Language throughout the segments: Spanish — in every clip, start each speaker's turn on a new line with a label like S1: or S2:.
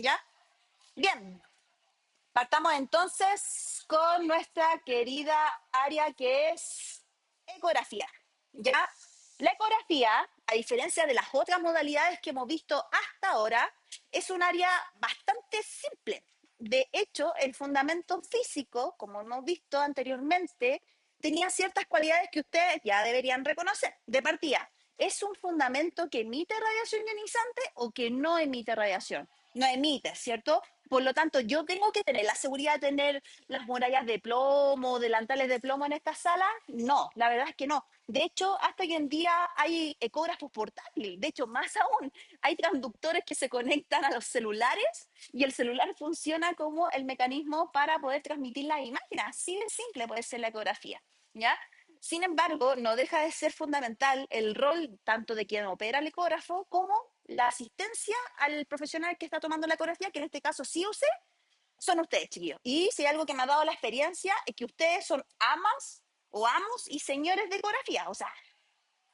S1: ¿Ya? Bien, partamos entonces con nuestra querida área que es ecografía. ¿Ya? La ecografía, a diferencia de las otras modalidades que hemos visto hasta ahora, es un área bastante simple. De hecho, el fundamento físico, como hemos visto anteriormente, tenía ciertas cualidades que ustedes ya deberían reconocer. De partida, ¿es un fundamento que emite radiación ionizante o que no emite radiación? No emite, ¿cierto? Por lo tanto, yo tengo que tener la seguridad de tener las murallas de plomo, delantales de plomo en esta sala. No, la verdad es que no. De hecho, hasta hoy en día hay ecógrafos portátiles. De hecho, más aún, hay transductores que se conectan a los celulares y el celular funciona como el mecanismo para poder transmitir las imágenes. Así de simple puede ser la ecografía, ¿ya? Sin embargo, no deja de ser fundamental el rol tanto de quien opera el ecógrafo como la asistencia al profesional que está tomando la ecografía, que en este caso sí o sí son ustedes, chiquillos. Y si hay algo que me ha dado la experiencia es que ustedes son amas o amos y señores de ecografía. O sea,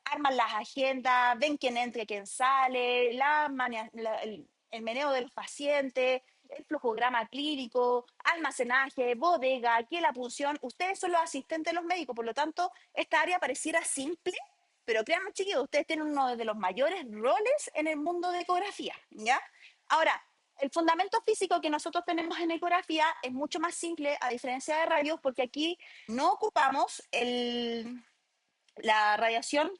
S1: arman las agendas, ven quién entra y quién sale, el meneo de los pacientes, el flujograma clínico, almacenaje, bodega, que la punción. Ustedes son los asistentes de los médicos, por lo tanto, esta área pareciera simple, pero créanme, chiquillos, ustedes tienen uno de los mayores roles en el mundo de ecografía, ¿ya? Ahora, el fundamento físico que nosotros tenemos en ecografía es mucho más simple, a diferencia de radios, porque aquí no ocupamos la radiación.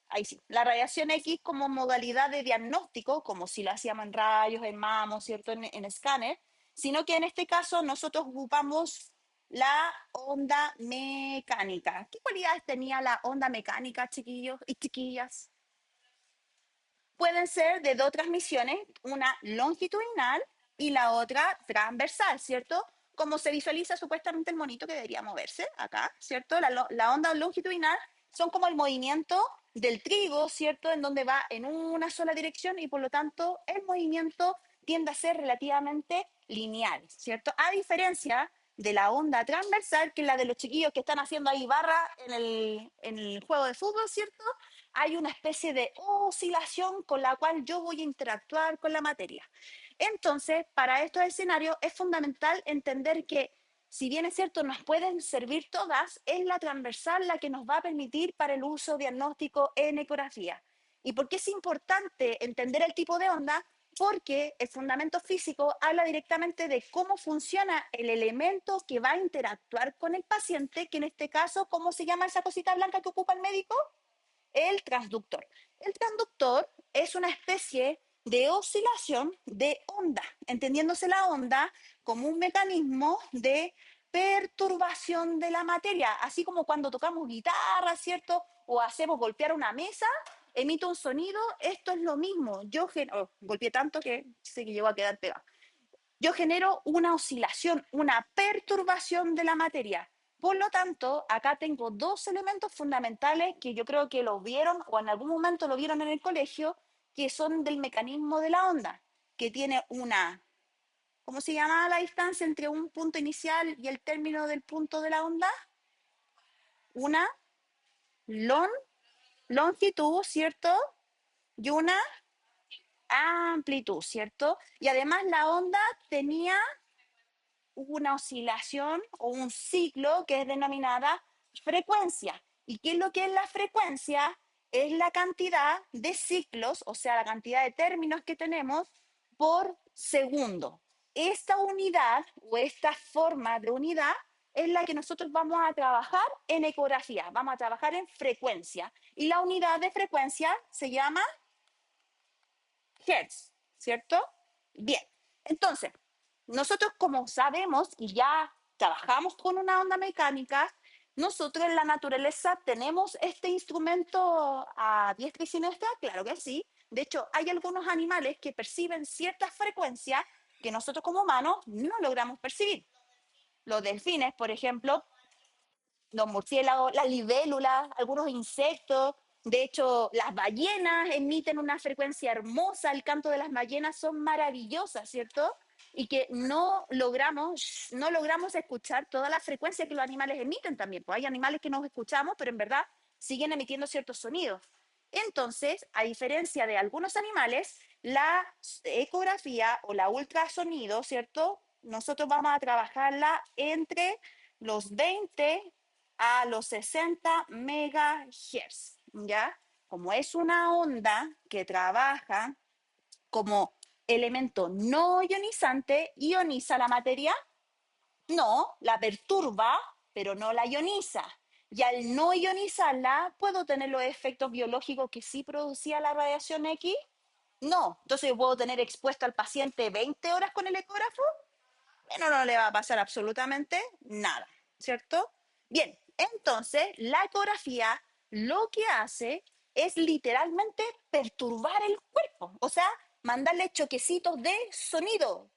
S1: Ahí sí, la radiación X como modalidad de diagnóstico, como si lo hacíamos en rayos, en mamos, ¿cierto? En escáner, sino que en este caso nosotros ocupamos la onda mecánica. ¿Qué cualidades tenía la onda mecánica, chiquillos y chiquillas? Pueden ser de dos transmisiones, una longitudinal y la otra transversal, ¿cierto? Como se visualiza supuestamente el monito que debería moverse acá, ¿cierto? La onda longitudinal son como el movimiento del trigo, ¿cierto? En donde va en una sola dirección y por lo tanto el movimiento tiende a ser relativamente lineal, ¿cierto? A diferencia de la onda transversal, que es la de los chiquillos que están haciendo ahí barra en el juego de fútbol, ¿cierto? Hay una especie de oscilación con la cual yo voy a interactuar con la materia. Entonces, para estos escenarios es fundamental entender que, si bien es cierto, nos pueden servir todas, es la transversal la que nos va a permitir para el uso diagnóstico en ecografía. ¿Y por qué es importante entender el tipo de onda? Porque el fundamento físico habla directamente de cómo funciona el elemento que va a interactuar con el paciente, que en este caso, ¿cómo se llama esa cosita blanca que ocupa el médico? El transductor. El transductor es una especie de oscilación de onda, entendiéndose la onda como un mecanismo de perturbación de la materia, así como cuando tocamos guitarra, ¿cierto? O hacemos golpear una mesa, emite un sonido, esto es lo mismo. Golpeé tanto que sé que llegó a quedar pegado. Yo genero una oscilación, una perturbación de la materia. Por lo tanto, acá tengo dos elementos fundamentales que yo creo que lo vieron o en algún momento lo vieron en el colegio, que son del mecanismo de la onda, que tiene una, ¿cómo se llama la distancia entre un punto inicial y el término del punto de la onda? Una lon, longitud, ¿cierto? Y una amplitud, ¿cierto? Y además la onda tenía una oscilación o un ciclo que es denominada frecuencia. ¿Y qué es lo que es la frecuencia? Es la cantidad de ciclos, o sea, la cantidad de términos que tenemos por segundo. Esta unidad o esta forma de unidad es la que nosotros vamos a trabajar en ecografía, vamos a trabajar en frecuencia. Y la unidad de frecuencia se llama Hertz, ¿cierto? Bien, entonces, nosotros como sabemos y ya trabajamos con una onda mecánica, nosotros en la naturaleza tenemos este instrumento a diestra y siniestra, claro que sí. De hecho, hay algunos animales que perciben ciertas frecuencias que nosotros como humanos no logramos percibir. Los delfines, por ejemplo, los murciélagos, las libélulas, algunos insectos. De hecho, las ballenas emiten una frecuencia hermosa, el canto de las ballenas son maravillosas, ¿cierto? Y que no logramos escuchar toda la frecuencia que los animales emiten también. Pues hay animales que no escuchamos, pero en verdad siguen emitiendo ciertos sonidos. Entonces, a diferencia de algunos animales, La ecografía o la ultrasonido, ¿cierto? Nosotros vamos a trabajarla entre los 20 a los 60 megahertz, ¿ya? Como es una onda que trabaja como elemento no ionizante, ioniza la materia, no, la perturba, pero no la ioniza. Y al no ionizarla, ¿puedo tener los efectos biológicos que sí producía la radiación X? No. Entonces, ¿puedo tener expuesto al paciente 20 horas con el ecógrafo? Bueno, no le va a pasar absolutamente nada, ¿cierto? Bien, entonces la ecografía lo que hace es literalmente perturbar el cuerpo, o sea, mandarle choquecitos de sonido,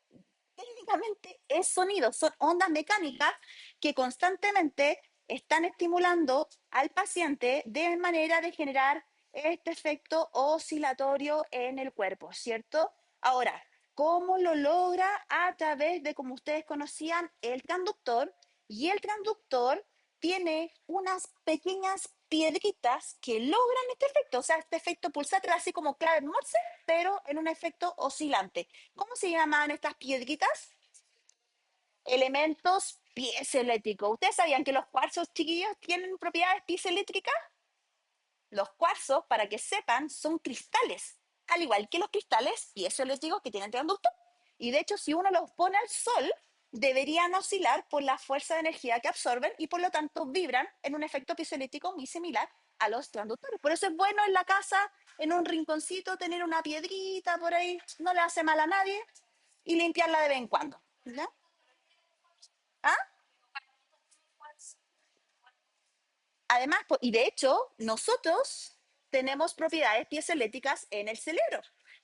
S1: técnicamente es sonido, son ondas mecánicas que constantemente están estimulando al paciente de manera de generar este efecto oscilatorio en el cuerpo, ¿cierto? Ahora, ¿cómo lo logra? A través de, como ustedes conocían, el transductor, y el transductor tiene unas pequeñas piedritas que logran este efecto, o sea, este efecto pulsátil, así como clave Morse, pero en un efecto oscilante. ¿Cómo se llaman estas piedritas? Elementos piezoeléctricos. ¿Ustedes sabían que los cuarzos chiquillos tienen propiedades piezoeléctricas? Los cuarzos, para que sepan, son cristales, al igual que los cristales piezoeléctricos que tienen transductor. Y de hecho, si uno los pone al sol, deberían oscilar por la fuerza de energía que absorben y por lo tanto vibran en un efecto piezoeléctrico muy similar a los transductores. Por eso es bueno en la casa, en un rinconcito, tener una piedrita por ahí, no le hace mal a nadie, y limpiarla de vez en cuando. ¿Ya? ¿Ah? Además, y de hecho, nosotros tenemos propiedades piezoeléctricas en el cerebro.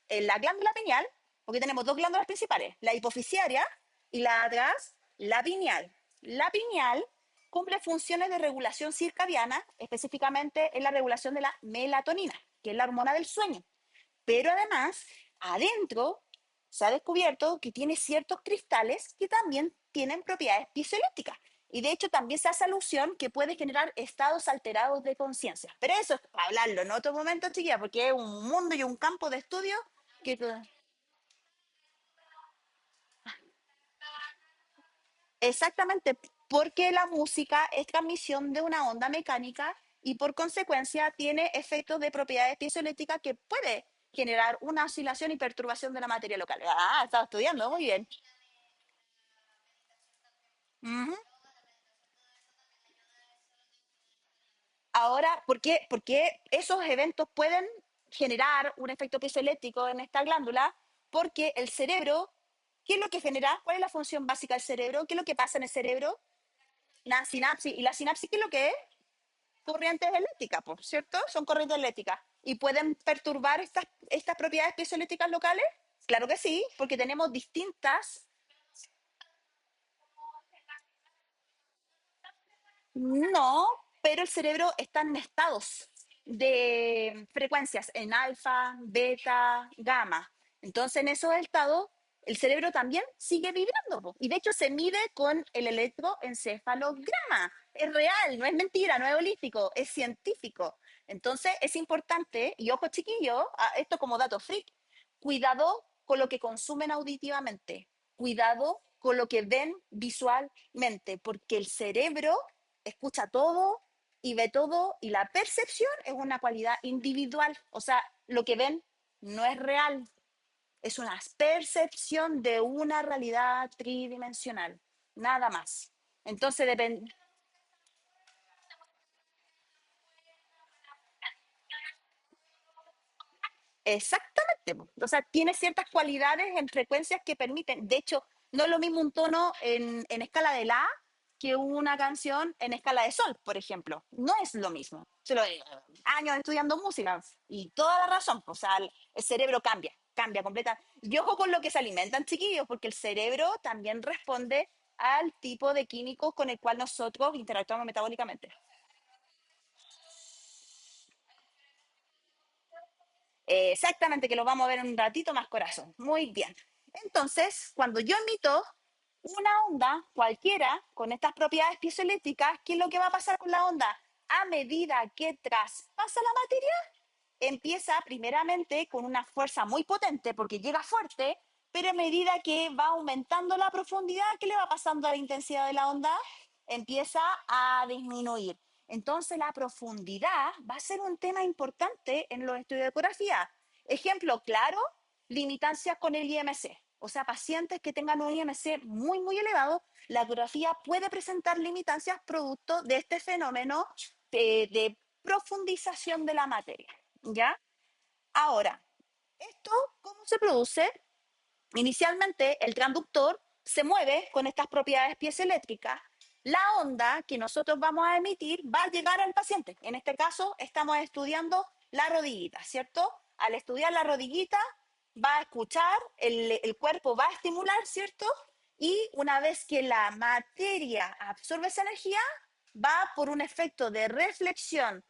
S1: En la glándula pineal, porque tenemos dos glándulas principales, la hipofisiaria y la atrás, la pineal. La pineal cumple funciones de regulación circadiana, específicamente en la regulación de la melatonina, que es la hormona del sueño. Pero además, adentro se ha descubierto que tiene ciertos cristales que también tienen propiedades piezoeléctricas. Y de hecho también se hace alusión que puede generar estados alterados de conciencia. Pero eso es para hablarlo en otro momento, chiquilla, porque es un mundo y un campo de estudio que exactamente porque la música es transmisión de una onda mecánica y por consecuencia tiene efectos de propiedades piezoeléctricas que puede generar una oscilación y perturbación de la materia local. Ah, estaba estudiando, muy bien. Ujú. Ahora, ¿por qué esos eventos pueden generar un efecto piezoeléctrico en esta glándula? Porque el cerebro, ¿qué es lo que genera? ¿Cuál es la función básica del cerebro? ¿Qué es lo que pasa en el cerebro? La sinapsis. ¿Y la sinapsis qué es lo que es? Corrientes eléctricas, por cierto, son corrientes eléctricas. ¿Y pueden perturbar estas propiedades piezoeléctricas locales? Claro que sí, porque tenemos distintas. No, pero el cerebro está en estados de frecuencias en alfa, beta, gamma. Entonces, en esos estados, el cerebro también sigue vibrando, po. Y de hecho se mide con el electroencefalograma. Es real, no es mentira, no es holístico, es científico. Entonces, es importante, y ojo chiquillo, esto como dato freak, cuidado con lo que consumen auditivamente, cuidado con lo que ven visualmente, porque el cerebro escucha todo y ve todo y la percepción es una cualidad individual. O sea, lo que ven no es real, es una percepción de una realidad tridimensional, nada más. Entonces depende. Exactamente. Po. O sea, tiene ciertas cualidades en frecuencias que permiten. De hecho, no es lo mismo un tono en escala de la que una canción en escala de sol, por ejemplo. No es lo mismo. Se lo digo, años estudiando música y toda la razón. O sea, el cerebro cambia, cambia completa. Y ojo con lo que se alimentan, chiquillos, porque el cerebro también responde al tipo de químicos con el cual nosotros interactuamos metabólicamente. Exactamente, que lo vamos a ver en un ratito más, corazón. Muy bien. Entonces, cuando yo emito una onda cualquiera con estas propiedades piezoeléctricas, ¿qué es lo que va a pasar con la onda? A medida que traspasa la materia, empieza primeramente con una fuerza muy potente porque llega fuerte, pero a medida que va aumentando la profundidad, ¿qué le va pasando a la intensidad de la onda? Empieza a disminuir. Entonces la profundidad va a ser un tema importante en los estudios de ecografía. Ejemplo claro, limitancias con el IMC. O sea, pacientes que tengan un IMC muy, muy elevado, la ecografía puede presentar limitancias producto de este fenómeno de profundización de la materia. ¿Ya? Ahora, ¿esto cómo se produce? Inicialmente, el transductor se mueve con estas propiedades piezoeléctricas. La onda que nosotros vamos a emitir va a llegar al paciente. En este caso, estamos estudiando la rodillita, ¿cierto? Al estudiar la rodillita, va a escuchar, el cuerpo va a estimular, ¿cierto? Y una vez que la materia absorbe esa energía, va por un efecto de reflexión,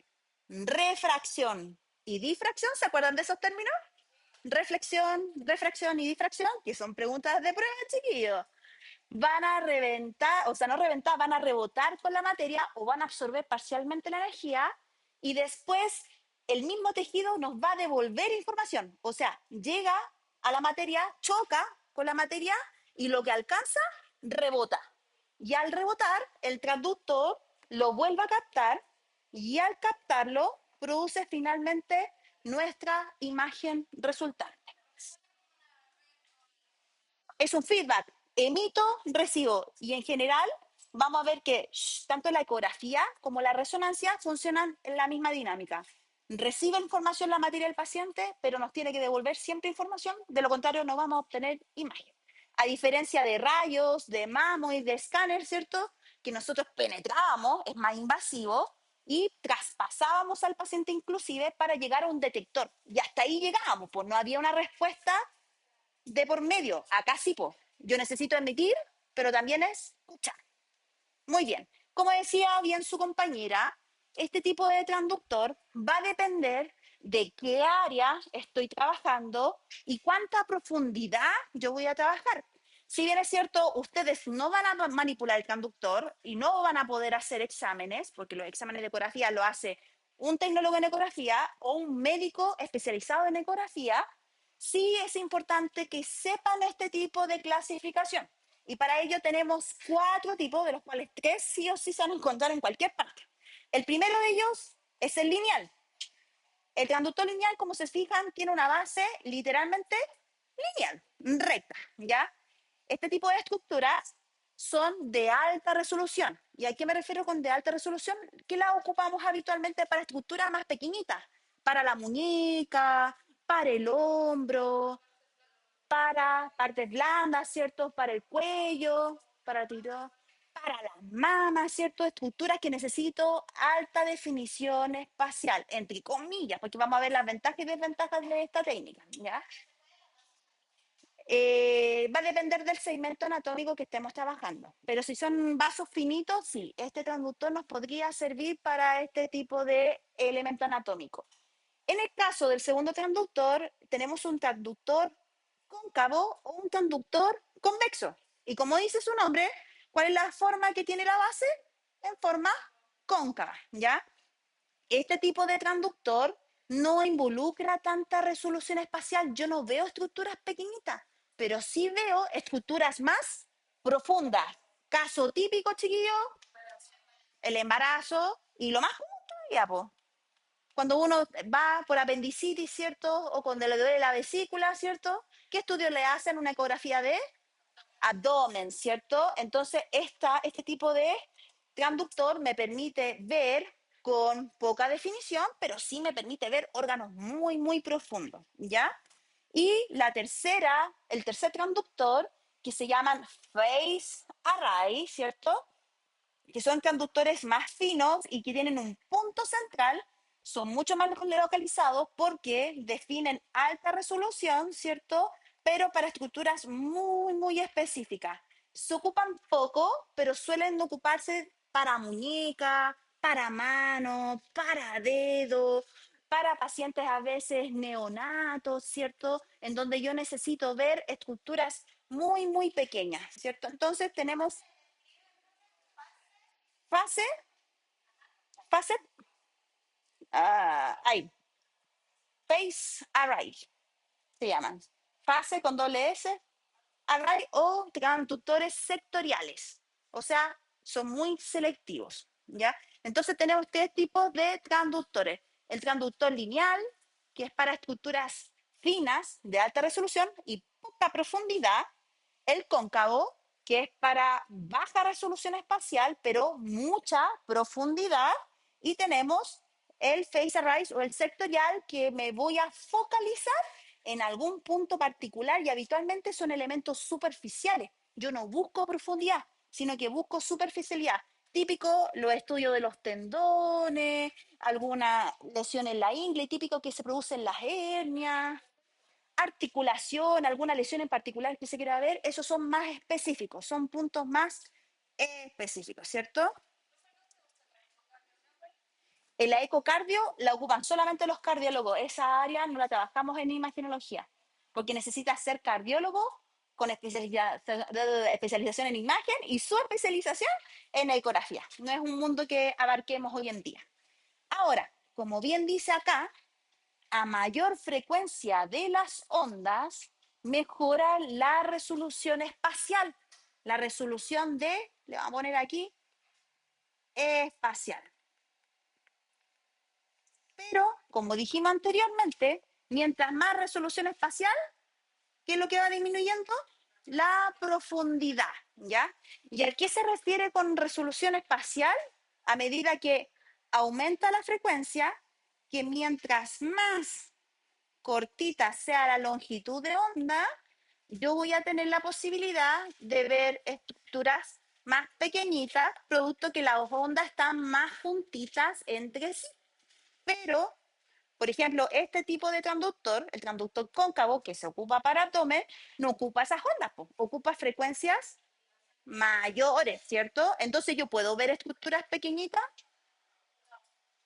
S1: refracción y difracción. ¿Se acuerdan de esos términos? Reflexión, refracción y difracción, que son preguntas de prueba, chiquillos, van a reventar, o sea, no reventar, van a rebotar con la materia o van a absorber parcialmente la energía y después el mismo tejido nos va a devolver información. O sea, llega a la materia, choca con la materia y lo que alcanza, rebota. Y al rebotar, el transductor lo vuelve a captar y al captarlo produce finalmente nuestra imagen resultante. Es un feedback, emito, recibo. Y en general vamos a ver que tanto la ecografía como la resonancia funcionan en la misma dinámica. Recibe información la materia del paciente, pero nos tiene que devolver siempre información, de lo contrario no vamos a obtener imagen. A diferencia de rayos, de mamo y de escáner, ¿cierto? Que nosotros penetrábamos, es más invasivo, y traspasábamos al paciente inclusive para llegar a un detector. Y hasta ahí llegábamos, pues no había una respuesta de por medio. Acá sí, pues. Yo necesito emitir, pero también es escuchar. Muy bien. Como decía bien su compañera, este tipo de transductor va a depender de qué área estoy trabajando y cuánta profundidad yo voy a trabajar. Si bien es cierto, ustedes no van a manipular el transductor y no van a poder hacer exámenes, porque los exámenes de ecografía lo hace un tecnólogo en ecografía o un médico especializado en ecografía, sí es importante que sepan este tipo de clasificación. Y para ello tenemos cuatro tipos, de los cuales tres sí o sí se van a encontrar en cualquier parte. El primero de ellos es el lineal. El transductor lineal, como se fijan, tiene una base literalmente lineal, recta, ¿ya? Este tipo de estructuras son de alta resolución. ¿Y a qué me refiero con de alta resolución? Que la ocupamos habitualmente para estructuras más pequeñitas, para la muñeca, para el hombro, para partes blandas, ¿cierto? Para el cuello, para el tiro, para las mamas, ¿cierto? Estructuras que necesito alta definición espacial, entre comillas, porque vamos a ver las ventajas y desventajas de esta técnica, ¿ya? Va a depender del segmento anatómico que estemos trabajando. Pero si son vasos finitos, sí, este transductor nos podría servir para este tipo de elemento anatómico. En el caso del segundo transductor, tenemos un transductor cóncavo o un transductor convexo. Y como dice su nombre, ¿cuál es la forma que tiene la base? En forma cóncava, ¿ya? Este tipo de transductor no involucra tanta resolución espacial. Yo no veo estructuras pequeñitas, pero sí veo estructuras más profundas. Caso típico, chiquillo, el embarazo y lo más justo, ya, po, cuando uno va por apendicitis, ¿cierto? O cuando le duele la vesícula, ¿cierto? ¿Qué estudios le hacen? Una ecografía de abdomen, ¿cierto? Entonces, este tipo de transductor me permite ver con poca definición, pero sí me permite ver órganos muy, muy profundos, ¿ya? Y el tercer transductor, que se llaman phase array, ¿cierto? Que son conductores más finos y que tienen un punto central, son mucho más localizados porque definen alta resolución, ¿cierto? Pero para estructuras muy, muy específicas. Se ocupan poco, pero suelen ocuparse para muñeca, para mano, para dedo, para pacientes a veces neonatos, ¿cierto? En donde yo necesito ver estructuras muy, muy pequeñas, ¿cierto? Entonces tenemos fase. Fase, ahí. Phase array se llaman. Fase con doble S, array o transductores sectoriales. O sea, son muy selectivos, ¿ya? Entonces tenemos tres tipos de transductores. El transductor lineal, que es para estructuras finas de alta resolución y poca profundidad. El cóncavo, que es para baja resolución espacial, pero mucha profundidad. Y tenemos el phase array o el sectorial, que me voy a focalizar en algún punto particular y habitualmente son elementos superficiales. Yo no busco profundidad, sino que busco superficialidad. Típico los estudios de los tendones, alguna lesión en la ingle, típico que se producen las hernias, articulación, alguna lesión en particular que se quiera ver, esos son más específicos, son puntos más específicos, ¿cierto? En la ecocardio la ocupan solamente los cardiólogos. Esa área no la trabajamos en imagenología, porque necesita ser cardiólogo con especialización en imagen y su especialización en ecografía. No es un mundo que abarquemos hoy en día. Ahora, como bien dice acá, a mayor frecuencia de las ondas, mejora la resolución espacial. La resolución de, le vamos a poner aquí, espacial. Pero, como dijimos anteriormente, mientras más resolución espacial, ¿qué es lo que va disminuyendo? La profundidad, ¿ya? ¿Y a qué se refiere con resolución espacial? A medida que aumenta la frecuencia, que mientras más cortita sea la longitud de onda, yo voy a tener la posibilidad de ver estructuras más pequeñitas, producto que las ondas están más juntitas entre sí. Pero por ejemplo, este tipo de transductor, el transductor cóncavo que se ocupa para abdomen, no ocupa esas ondas, po, ocupa frecuencias mayores, ¿cierto? Entonces yo puedo ver estructuras pequeñitas,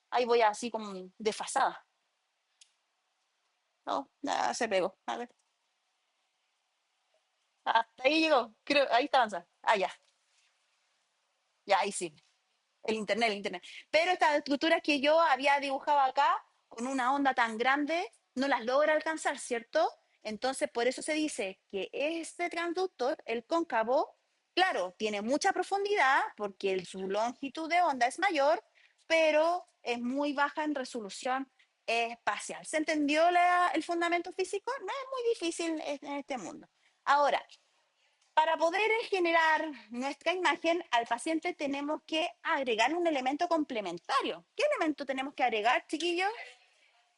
S1: ahí voy así como desfasada. No, nada, se pegó. A ver, hasta ahí llegó, creo, ahí está avanzando. Ah, ya, ya, ahí sí. El internet. Pero estas estructuras que yo había dibujado acá, con una onda tan grande, no las logra alcanzar, ¿cierto? Entonces, por eso se dice que este transductor, el cóncavo, claro, tiene mucha profundidad porque su longitud de onda es mayor, pero es muy baja en resolución espacial. ¿Se entendió el fundamento físico? No es muy difícil en este mundo. Ahora, para poder generar nuestra imagen, al paciente tenemos que agregar un elemento complementario. ¿Qué elemento tenemos que agregar, chiquillos?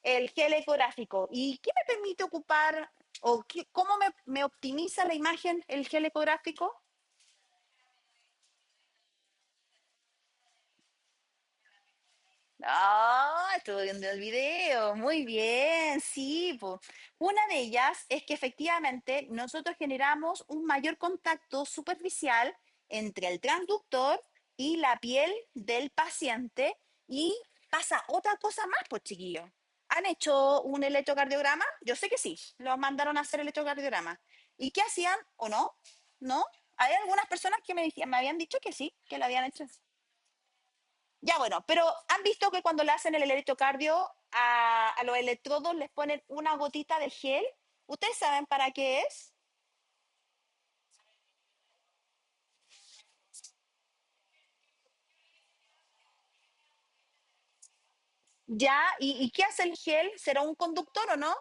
S1: El gel ecográfico. ¿Y qué me permite ocupar o cómo me optimiza la imagen el gel ecográfico? Ah, estuve viendo el video. Muy bien, sí. Po. Una de ellas es que efectivamente nosotros generamos un mayor contacto superficial entre el transductor y la piel del paciente y pasa otra cosa más, pues chiquillos. ¿Han hecho un electrocardiograma? Yo sé que sí, los mandaron a hacer electrocardiograma. ¿Y qué hacían o no? ¿No? Hay algunas personas que me habían dicho que sí, que lo habían hecho. Ya bueno, pero han visto que cuando le hacen el electrocardio a los electrodos les ponen una gotita de gel. ¿Ustedes saben para qué es? ¿Ya? ¿Y qué hace el gel? ¿Será un conductor o no?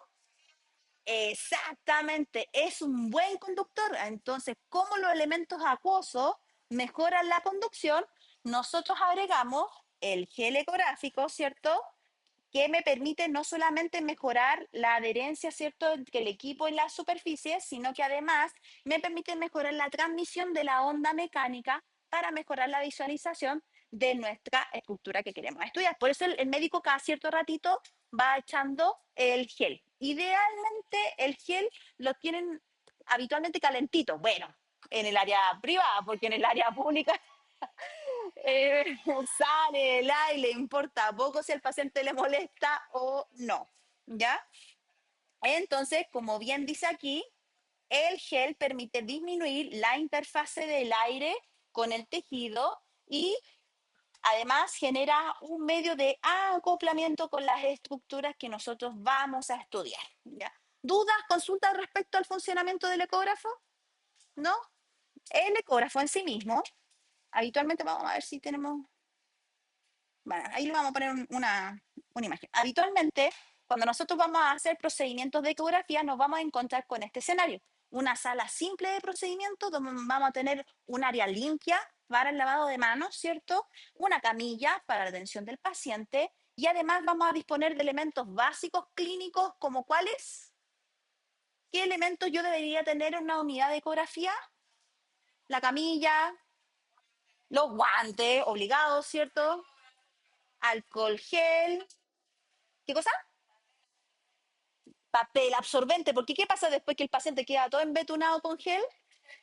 S1: Exactamente, es un buen conductor. Entonces, como los elementos acuosos mejoran la conducción, nosotros agregamos el gel ecográfico, ¿cierto? Que me permite no solamente mejorar la adherencia, ¿cierto?, que el equipo en las superficies, sino que además me permite mejorar la transmisión de la onda mecánica para mejorar la visualización de nuestra estructura que queremos estudiar. Por eso el médico cada cierto ratito va echando el gel. Idealmente el gel lo tienen habitualmente calentito. Bueno, en el área privada, porque en el área pública sale el aire, importa poco si al paciente le molesta o no, ¿ya? Entonces, como bien dice aquí, el gel permite disminuir la interfase del aire con el tejido y Además, genera un medio de acoplamiento con las estructuras que nosotros vamos a estudiar. ¿Ya? ¿Dudas, consultas respecto al funcionamiento del ecógrafo? ¿No? El ecógrafo en sí mismo, habitualmente vamos a ver si tenemos. Bueno, ahí le vamos a poner una imagen. Habitualmente, cuando nosotros vamos a hacer procedimientos de ecografía, nos vamos a encontrar con este escenario. Una sala simple de procedimientos donde vamos a tener un área limpia para el lavado de manos, ¿cierto? Una camilla para la atención del paciente y además vamos a disponer de elementos básicos clínicos como cuáles. ¿Qué elementos yo debería tener en una unidad de ecografía? La camilla, los guantes obligados, ¿cierto? Alcohol gel. ¿Qué cosa? Papel absorbente, porque ¿qué pasa después que el paciente queda todo embetunado con gel?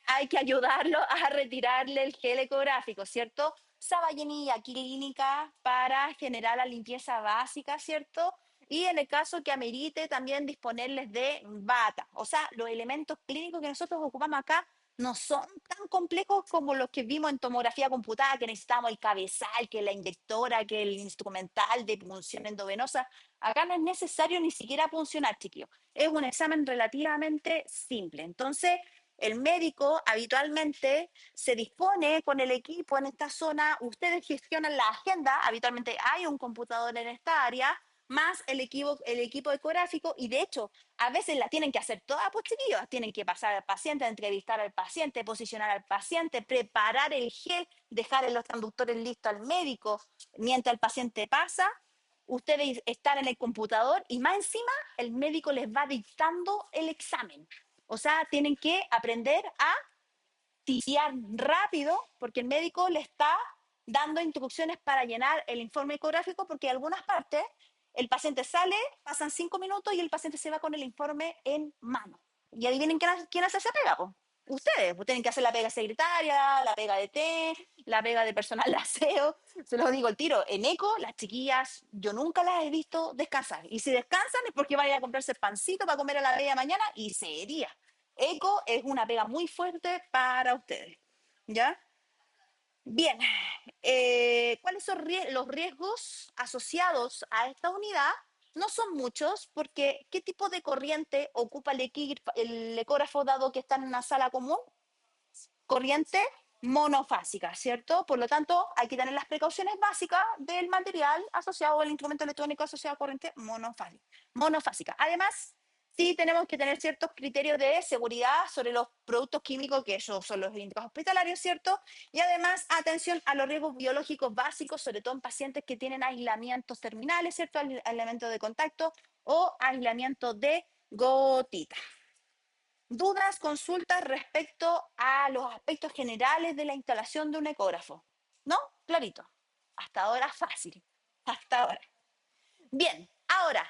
S1: Hay que ayudarlo a retirarle el gel ecográfico, ¿cierto? Saballenilla clínica para generar la limpieza básica, ¿cierto? Y en el caso que amerite, también disponerles de bata. O sea, los elementos clínicos que nosotros ocupamos acá no son tan complejos como los que vimos en tomografía computada, que necesitamos el cabezal, que la inyectora, que el instrumental de punción endovenosa. Acá no es necesario ni siquiera puncionar, chiquillos. Es un examen relativamente simple. Entonces, el médico habitualmente se dispone con el equipo en esta zona, ustedes gestionan la agenda, habitualmente hay un computador en esta área, más el equipo ecográfico, y de hecho, a veces la tienen que hacer todas, pues chiquillos, tienen que pasar al paciente, entrevistar al paciente, posicionar al paciente, preparar el gel, dejar en los conductores listos al médico, mientras el paciente pasa, ustedes están en el computador y más encima el médico les va dictando el examen. O sea, tienen que aprender a ticiar rápido porque el médico le está dando instrucciones para llenar el informe ecográfico porque en algunas partes el paciente sale, pasan 5 minutos y el paciente se va con el informe en mano. Y adivinen quién hace esa pega, pues. Ustedes pues, tienen que hacer la pega secretaria, la pega de té, la pega de personal de aseo. Se los digo el tiro. En eco, las chiquillas, yo nunca las he visto descansar. Y si descansan es porque van a ir a comprarse el pancito para comer a la media mañana y sería. Eco es una pega muy fuerte para ustedes. ¿Ya? Bien, ¿cuáles son los riesgos asociados a esta unidad? No son muchos, porque ¿qué tipo de corriente ocupa el ecógrafo dado que está en una sala común? Corriente monofásica, ¿cierto? Por lo tanto, hay que tener las precauciones básicas del material asociado al instrumento electrónico asociado a corriente monofásica. Además, sí tenemos que tener ciertos criterios de seguridad sobre los productos químicos, que esos son los indicados hospitalarios, ¿cierto? Y además, atención a los riesgos biológicos básicos, sobre todo en pacientes que tienen aislamientos terminales, ¿cierto? Aislamiento de contacto o aislamiento de gotita. Dudas, consultas respecto a los aspectos generales de la instalación de un ecógrafo. ¿No? Clarito. Hasta ahora fácil. Hasta ahora. Bien, ahora,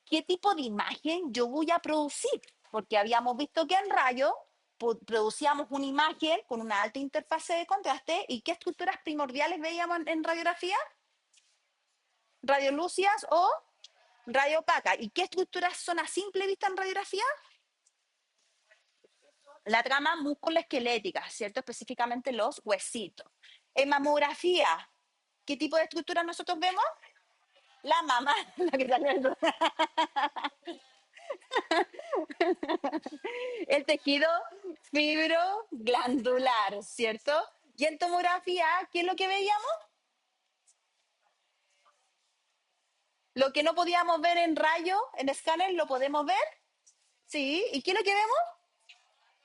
S1: ¿qué tipo de imagen yo voy a producir? Porque habíamos visto que en rayo producíamos una imagen con una alta interfase de contraste y qué estructuras primordiales veíamos en radiografía, radiolúcidas o radio opaca. ¿Y qué estructuras son a simple vista en radiografía? La trama musculoesquelética, ¿cierto? Específicamente los huesitos. En mamografía, ¿qué tipo de estructura nosotros vemos? La mama, la que salió el tejido fibroglandular, ¿cierto? Y en tomografía, ¿qué es lo que veíamos? Lo que no podíamos ver en rayo, en escáner, lo podemos ver, ¿sí? ¿Y qué es lo que vemos?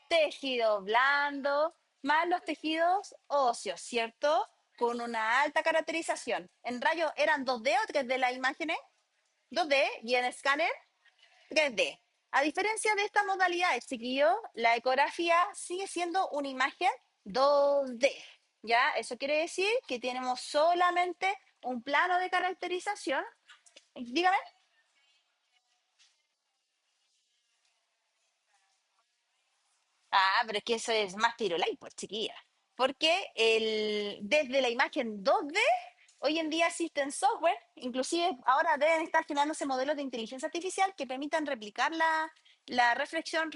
S1: Tejido blando, más los tejidos óseos, ¿cierto? Con una alta caracterización. En rayo eran 2D o 3D las imágenes, 2D, y en escáner 3D. A diferencia de estas modalidades, chiquillos, la ecografía sigue siendo una imagen 2D. ¿Ya? Eso quiere decir que tenemos solamente un plano de caracterización. Dígame. Ah, pero es que eso es más pirulay, pues chiquilla. Porque desde la imagen 2D, hoy en día existen software, inclusive ahora deben estar generándose modelos de inteligencia artificial que permitan replicar la reflexión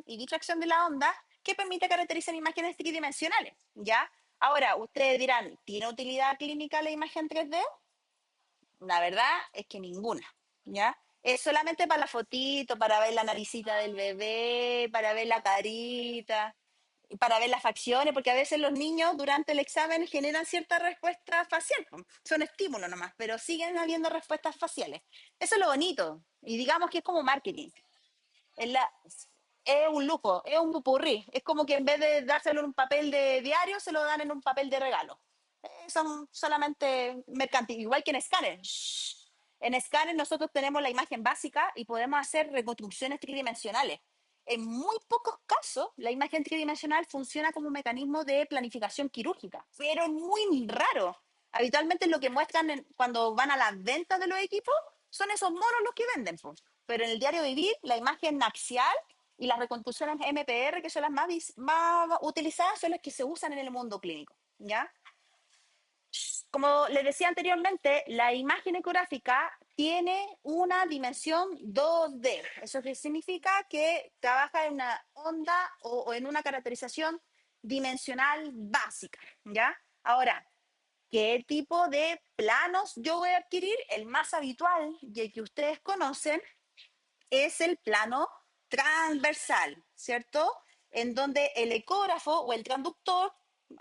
S1: y difracción de la onda, que permite caracterizar imágenes tridimensionales, ¿ya? Ahora, ustedes dirán, ¿tiene utilidad clínica la imagen 3D? La verdad es que ninguna, ¿ya? Es solamente para la fotito, para ver la naricita del bebé, para ver la carita, para ver las facciones, porque a veces los niños durante el examen generan cierta respuesta facial. Son estímulos nomás, pero siguen habiendo respuestas faciales. Eso es lo bonito. Y digamos que es como marketing. Es, la, es un lujo, es un pupurrí. Es como que en vez de dárselo en un papel de diario, se lo dan en un papel de regalo. Son solamente mercantil, igual que en escáner. En escáner nosotros tenemos la imagen básica y podemos hacer reconstrucciones tridimensionales. En muy pocos casos, la imagen tridimensional funciona como un mecanismo de planificación quirúrgica, pero es muy raro. Habitualmente lo que muestran cuando van a las ventas de los equipos son esos monos los que venden. Pues. Pero en el diario vivir, la imagen axial y las reconstrucciones MPR, que son las más utilizadas, son las que se usan en el mundo clínico. ¿Ya? Como les decía anteriormente, la imagen ecográfica tiene una dimensión 2D. Eso significa que trabaja en una onda o en una caracterización dimensional básica, ¿ya? Ahora, ¿qué tipo de planos yo voy a adquirir? El más habitual y el que ustedes conocen es el plano transversal, ¿cierto? En donde el ecógrafo o el transductor,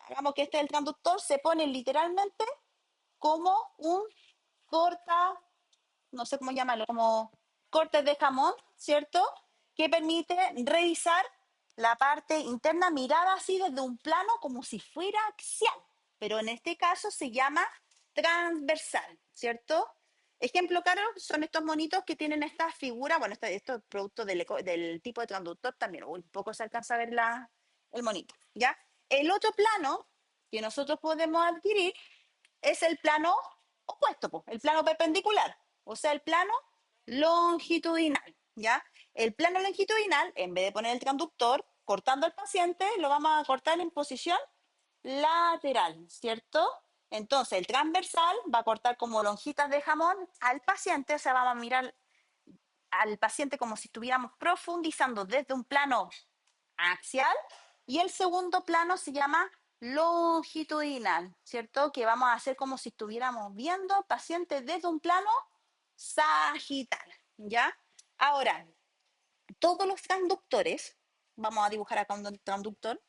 S1: hagamos que este es el transductor, se pone literalmente como un corta, no sé cómo llamarlo, como cortes de jamón, ¿cierto? Que permite revisar la parte interna mirada así desde un plano como si fuera axial, pero en este caso se llama transversal, ¿cierto? Ejemplo claro son estos monitos que tienen esta figura, bueno, estos productos del tipo de transductor también, un poco se alcanza a ver el monito, ¿ya? El otro plano que nosotros podemos adquirir es el plano opuesto, po, el plano perpendicular, o sea, el plano longitudinal, ¿ya? El plano longitudinal, en vez de poner el transductor cortando al paciente, lo vamos a cortar en posición lateral, ¿cierto? Entonces, el transversal va a cortar como lonjitas de jamón al paciente, o sea, vamos a mirar al paciente como si estuviéramos profundizando desde un plano axial y el segundo plano se llama longitudinal, ¿cierto? Que vamos a hacer como si estuviéramos viendo pacientes desde un plano sagital, ¿ya? Ahora, todos los transductores, vamos a dibujar acá un transductor,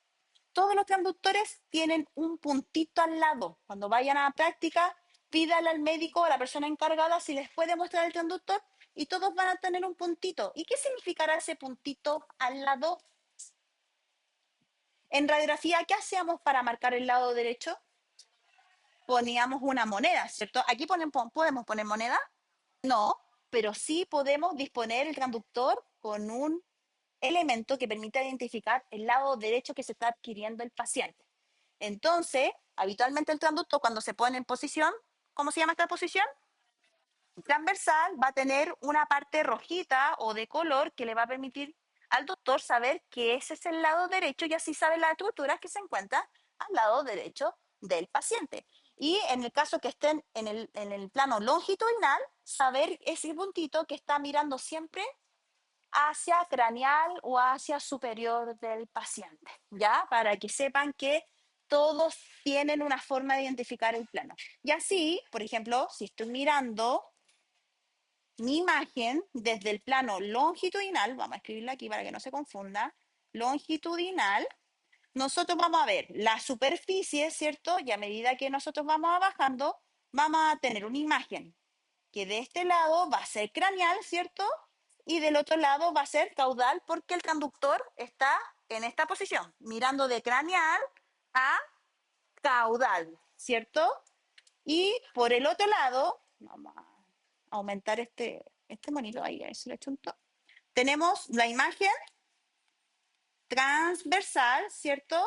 S1: todos los transductores tienen un puntito al lado. Cuando vayan a la práctica, pídale al médico o a la persona encargada si les puede mostrar el transductor y todos van a tener un puntito. ¿Y qué significará ese puntito al lado? En radiografía, ¿qué hacíamos para marcar el lado derecho? Poníamos una moneda, ¿cierto? Aquí podemos poner moneda, no, pero sí podemos disponer el transductor con un elemento que permita identificar el lado derecho que se está adquiriendo el paciente. Entonces, habitualmente el transductor cuando se pone en posición, ¿cómo se llama esta posición? Transversal va a tener una parte rojita o de color que le va a permitir al doctor saber que ese es el lado derecho y así sabe la estructura que se encuentra al lado derecho del paciente. Y en el caso que estén en el plano longitudinal, saber ese puntito que está mirando siempre hacia craneal o hacia superior del paciente, ¿ya? Para que sepan que todos tienen una forma de identificar el plano. Y así, por ejemplo, si estoy mirando mi imagen desde el plano longitudinal, vamos a escribirla aquí para que no se confunda, longitudinal, nosotros vamos a ver la superficie, ¿cierto? Y a medida que nosotros vamos bajando, vamos a tener una imagen que de este lado va a ser craneal, ¿cierto? Y del otro lado va a ser caudal porque el transductor está en esta posición, mirando de craneal a caudal, ¿cierto? Y por el otro lado, vamos a aumentar este monito ahí, a ver si lo chunto. Tenemos la imagen transversal, ¿cierto?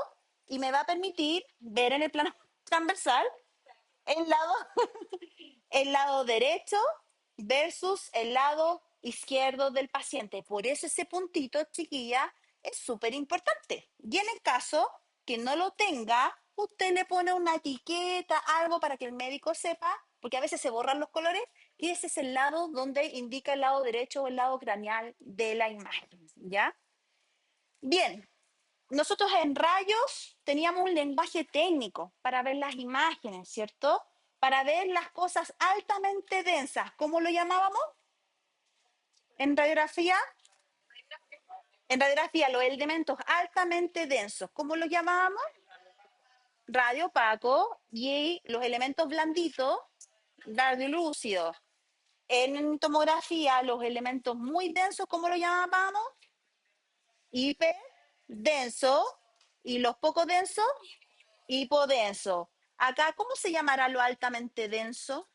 S1: Y me va a permitir ver en el plano transversal el lado, el lado derecho versus el lado izquierdo del paciente. Por eso ese puntito, chiquilla, es súper importante. Y en el caso que no lo tenga, usted le pone una etiqueta, algo para que el médico sepa, porque a veces se borran los colores, y ese es el lado donde indica el lado derecho o el lado craneal de la imagen, ¿ya? Bien, nosotros en rayos teníamos un lenguaje técnico para ver las imágenes, ¿cierto? Para ver las cosas altamente densas. ¿Cómo lo llamábamos? En radiografía, en radiografía los elementos altamente densos, ¿cómo lo llamábamos? Radio opaco y los elementos blanditos, radiolúcidos. En tomografía, los elementos muy densos, ¿cómo lo llamábamos? Hiperdenso. Y los poco densos, hipodenso. Acá, ¿cómo se llamará lo altamente denso?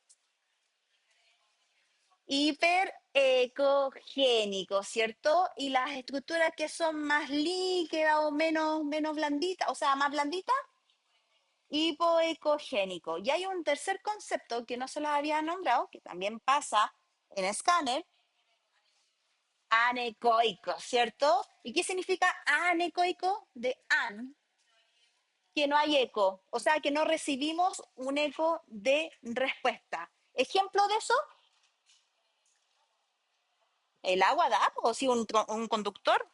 S1: Hiperecogénico, ¿cierto? Y las estructuras que son más líquidas o menos blanditas, o sea, más blanditas, hipoecogénico. Y hay un tercer concepto que no se los había nombrado, que también pasa en escáner, anecoico, ¿cierto? ¿Y qué significa anecoico? De an, que no hay eco, o sea, que no recibimos un eco de respuesta. Ejemplo de eso, el agua da, o si un conductor,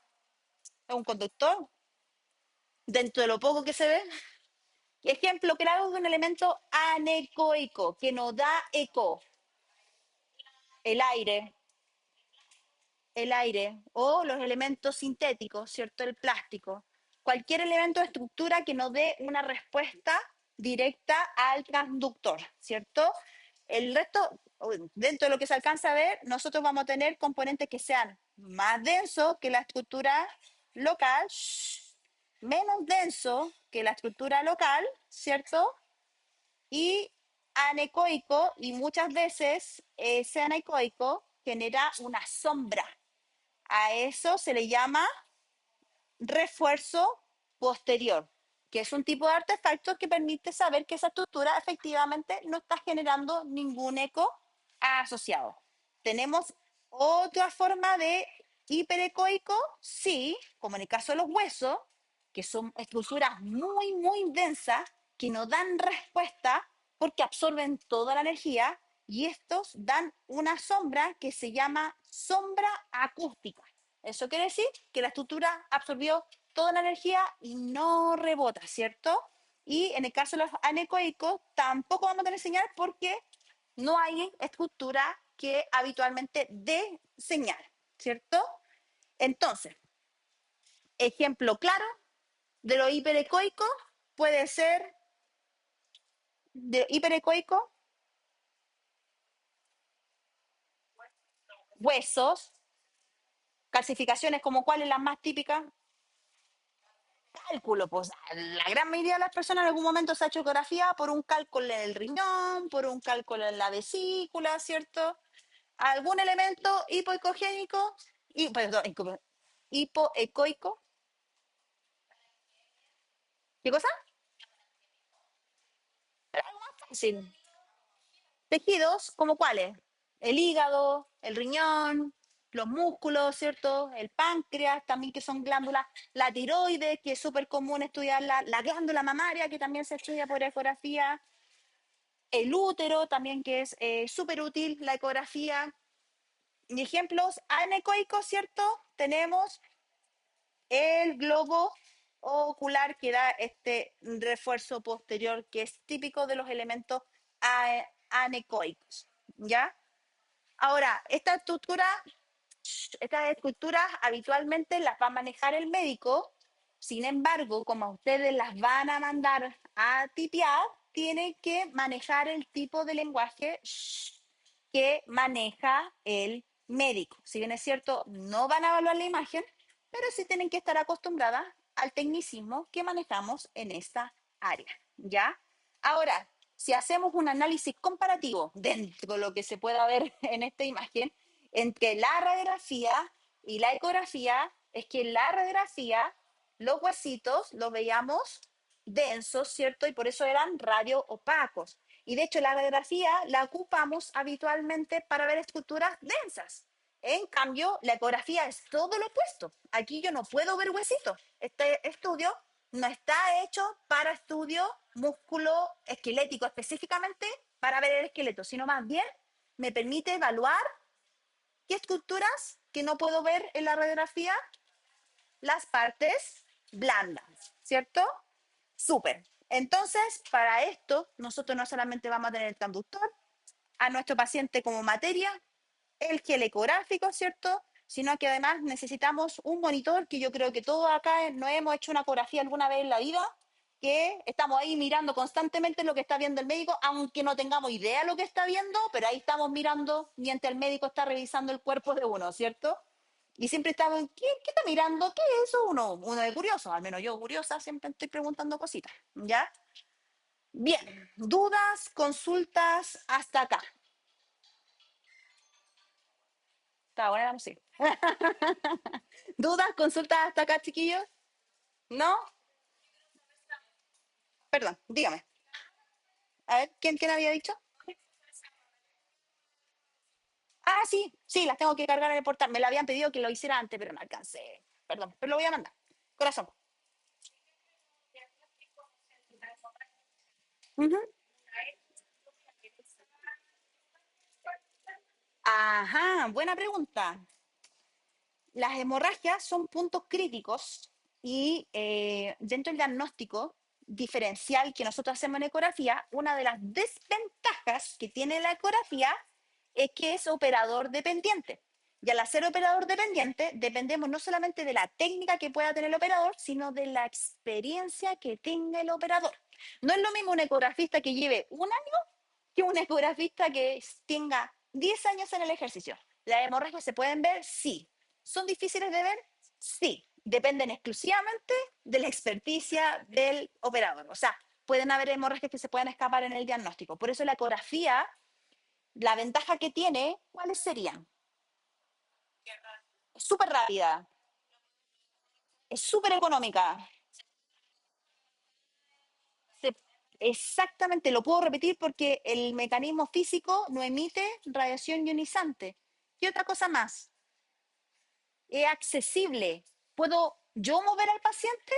S1: dentro de lo poco que se ve. Ejemplo claro de un elemento anecoico, que no da eco, el aire, el aire o los elementos sintéticos, ¿cierto? El plástico. Cualquier elemento de estructura que no dé una respuesta directa al transductor, ¿cierto? El resto, dentro de lo que se alcanza a ver, nosotros vamos a tener componentes que sean más densos que la estructura local, menos denso que la estructura local, ¿cierto? Y anecoico, y muchas veces ese anecoico genera una sombra. A eso se le llama refuerzo posterior, que es un tipo de artefacto que permite saber que esa estructura efectivamente no está generando ningún eco asociado. Tenemos otra forma de hiperecoico, sí, como en el caso de los huesos, que son estructuras muy densas que no dan respuesta porque absorben toda la energía y estos dan una sombra que se llama sombra acústica. Eso quiere decir que la estructura absorbió toda la energía y no rebota, ¿cierto? Y en el caso de los anecoicos tampoco vamos a tener señal porque no hay estructura que habitualmente dé señal, ¿cierto? Entonces, ejemplo claro de lo hiperecoico puede ser de hiperecoico, huesos, calcificaciones como cuáles las más típicas, cálculo, pues la gran mayoría de las personas en algún momento se ha hecho ecografía por un cálculo en el riñón, por un cálculo en la vesícula, ¿cierto? Algún elemento hipoecogénico, y, perdón, hipoecoico, ¿qué cosa? Sí. Tejidos, ¿como cuáles? El hígado, el riñón, los músculos, ¿cierto? El páncreas, también que son glándulas, la tiroides, que es súper común estudiarla, la glándula mamaria, que también se estudia por ecografía, el útero también, que es súper útil la ecografía. Y ejemplos anecoicos, ¿cierto? Tenemos el globo ocular que da este refuerzo posterior que es típico de los elementos anecoicos, ¿ya? Ahora, estas estructuras habitualmente las va a manejar el médico, sin embargo, como ustedes las van a mandar a tipear, tienen que manejar el tipo de lenguaje que maneja el médico. Si bien es cierto, no van a evaluar la imagen, pero sí tienen que estar acostumbradas al tecnicismo que manejamos en esta área, ¿ya? Ahora, si hacemos un análisis comparativo dentro de lo que se pueda ver en esta imagen, entre la radiografía y la ecografía, es que en la radiografía los huesitos los veíamos densos, ¿cierto? Y por eso eran radio opacos. Y de hecho la radiografía la ocupamos habitualmente para ver estructuras densas. En cambio, la ecografía es todo lo opuesto. Aquí yo no puedo ver huesitos. Este estudio no está hecho para estudio músculo esquelético específicamente para ver el esqueleto, sino más bien me permite evaluar qué estructuras que no puedo ver en la radiografía, las partes blanda, ¿cierto? Súper. Entonces, para esto, nosotros no solamente vamos a tener el transductor, a nuestro paciente como materia, el gel ecográfico, ¿cierto? Sino que además necesitamos un monitor que yo creo que todos acá no hemos hecho una ecografía alguna vez en la vida, que estamos ahí mirando constantemente lo que está viendo el médico, aunque no tengamos idea de lo que está viendo, pero ahí estamos mirando mientras el médico está revisando el cuerpo de uno, ¿cierto? Y siempre estamos, ¿qué está mirando? ¿Qué es eso? Uno de curioso, al menos yo curiosa, siempre estoy preguntando cositas, ¿ya? Bien, dudas, consultas hasta acá. Está buena la música. ¿Dudas, consultas hasta acá, chiquillos? ¿No? Perdón, dígame. A ver, ¿quién había dicho? Ah, sí, sí, las tengo que cargar en el portal. Me la habían pedido que lo hiciera antes, pero no alcancé. Perdón, pero lo voy a mandar. Corazón. Ujú. Ajá, buena pregunta. Las hemorragias son puntos críticos y dentro del diagnóstico diferencial que nosotros hacemos en ecografía, una de las desventajas que tiene la ecografía es que es operador dependiente. Y al ser operador dependiente, dependemos no solamente de la técnica que pueda tener el operador, sino de la experiencia que tenga el operador. No es lo mismo un ecografista que lleve un año que un ecografista que tenga 10 años en el ejercicio. ¿Las hemorragias se pueden ver? Sí. ¿Son difíciles de ver? Sí. Dependen exclusivamente de la experticia del operador. O sea, pueden haber hemorragias que se pueden escapar en el diagnóstico. Por eso la ecografía, la ventaja que tiene, ¿cuáles serían? Es súper rápida, es súper económica. Se- exactamente, lo puedo repetir porque el mecanismo físico no emite radiación ionizante. ¿Qué otra cosa más? Es accesible. Puedo yo mover al paciente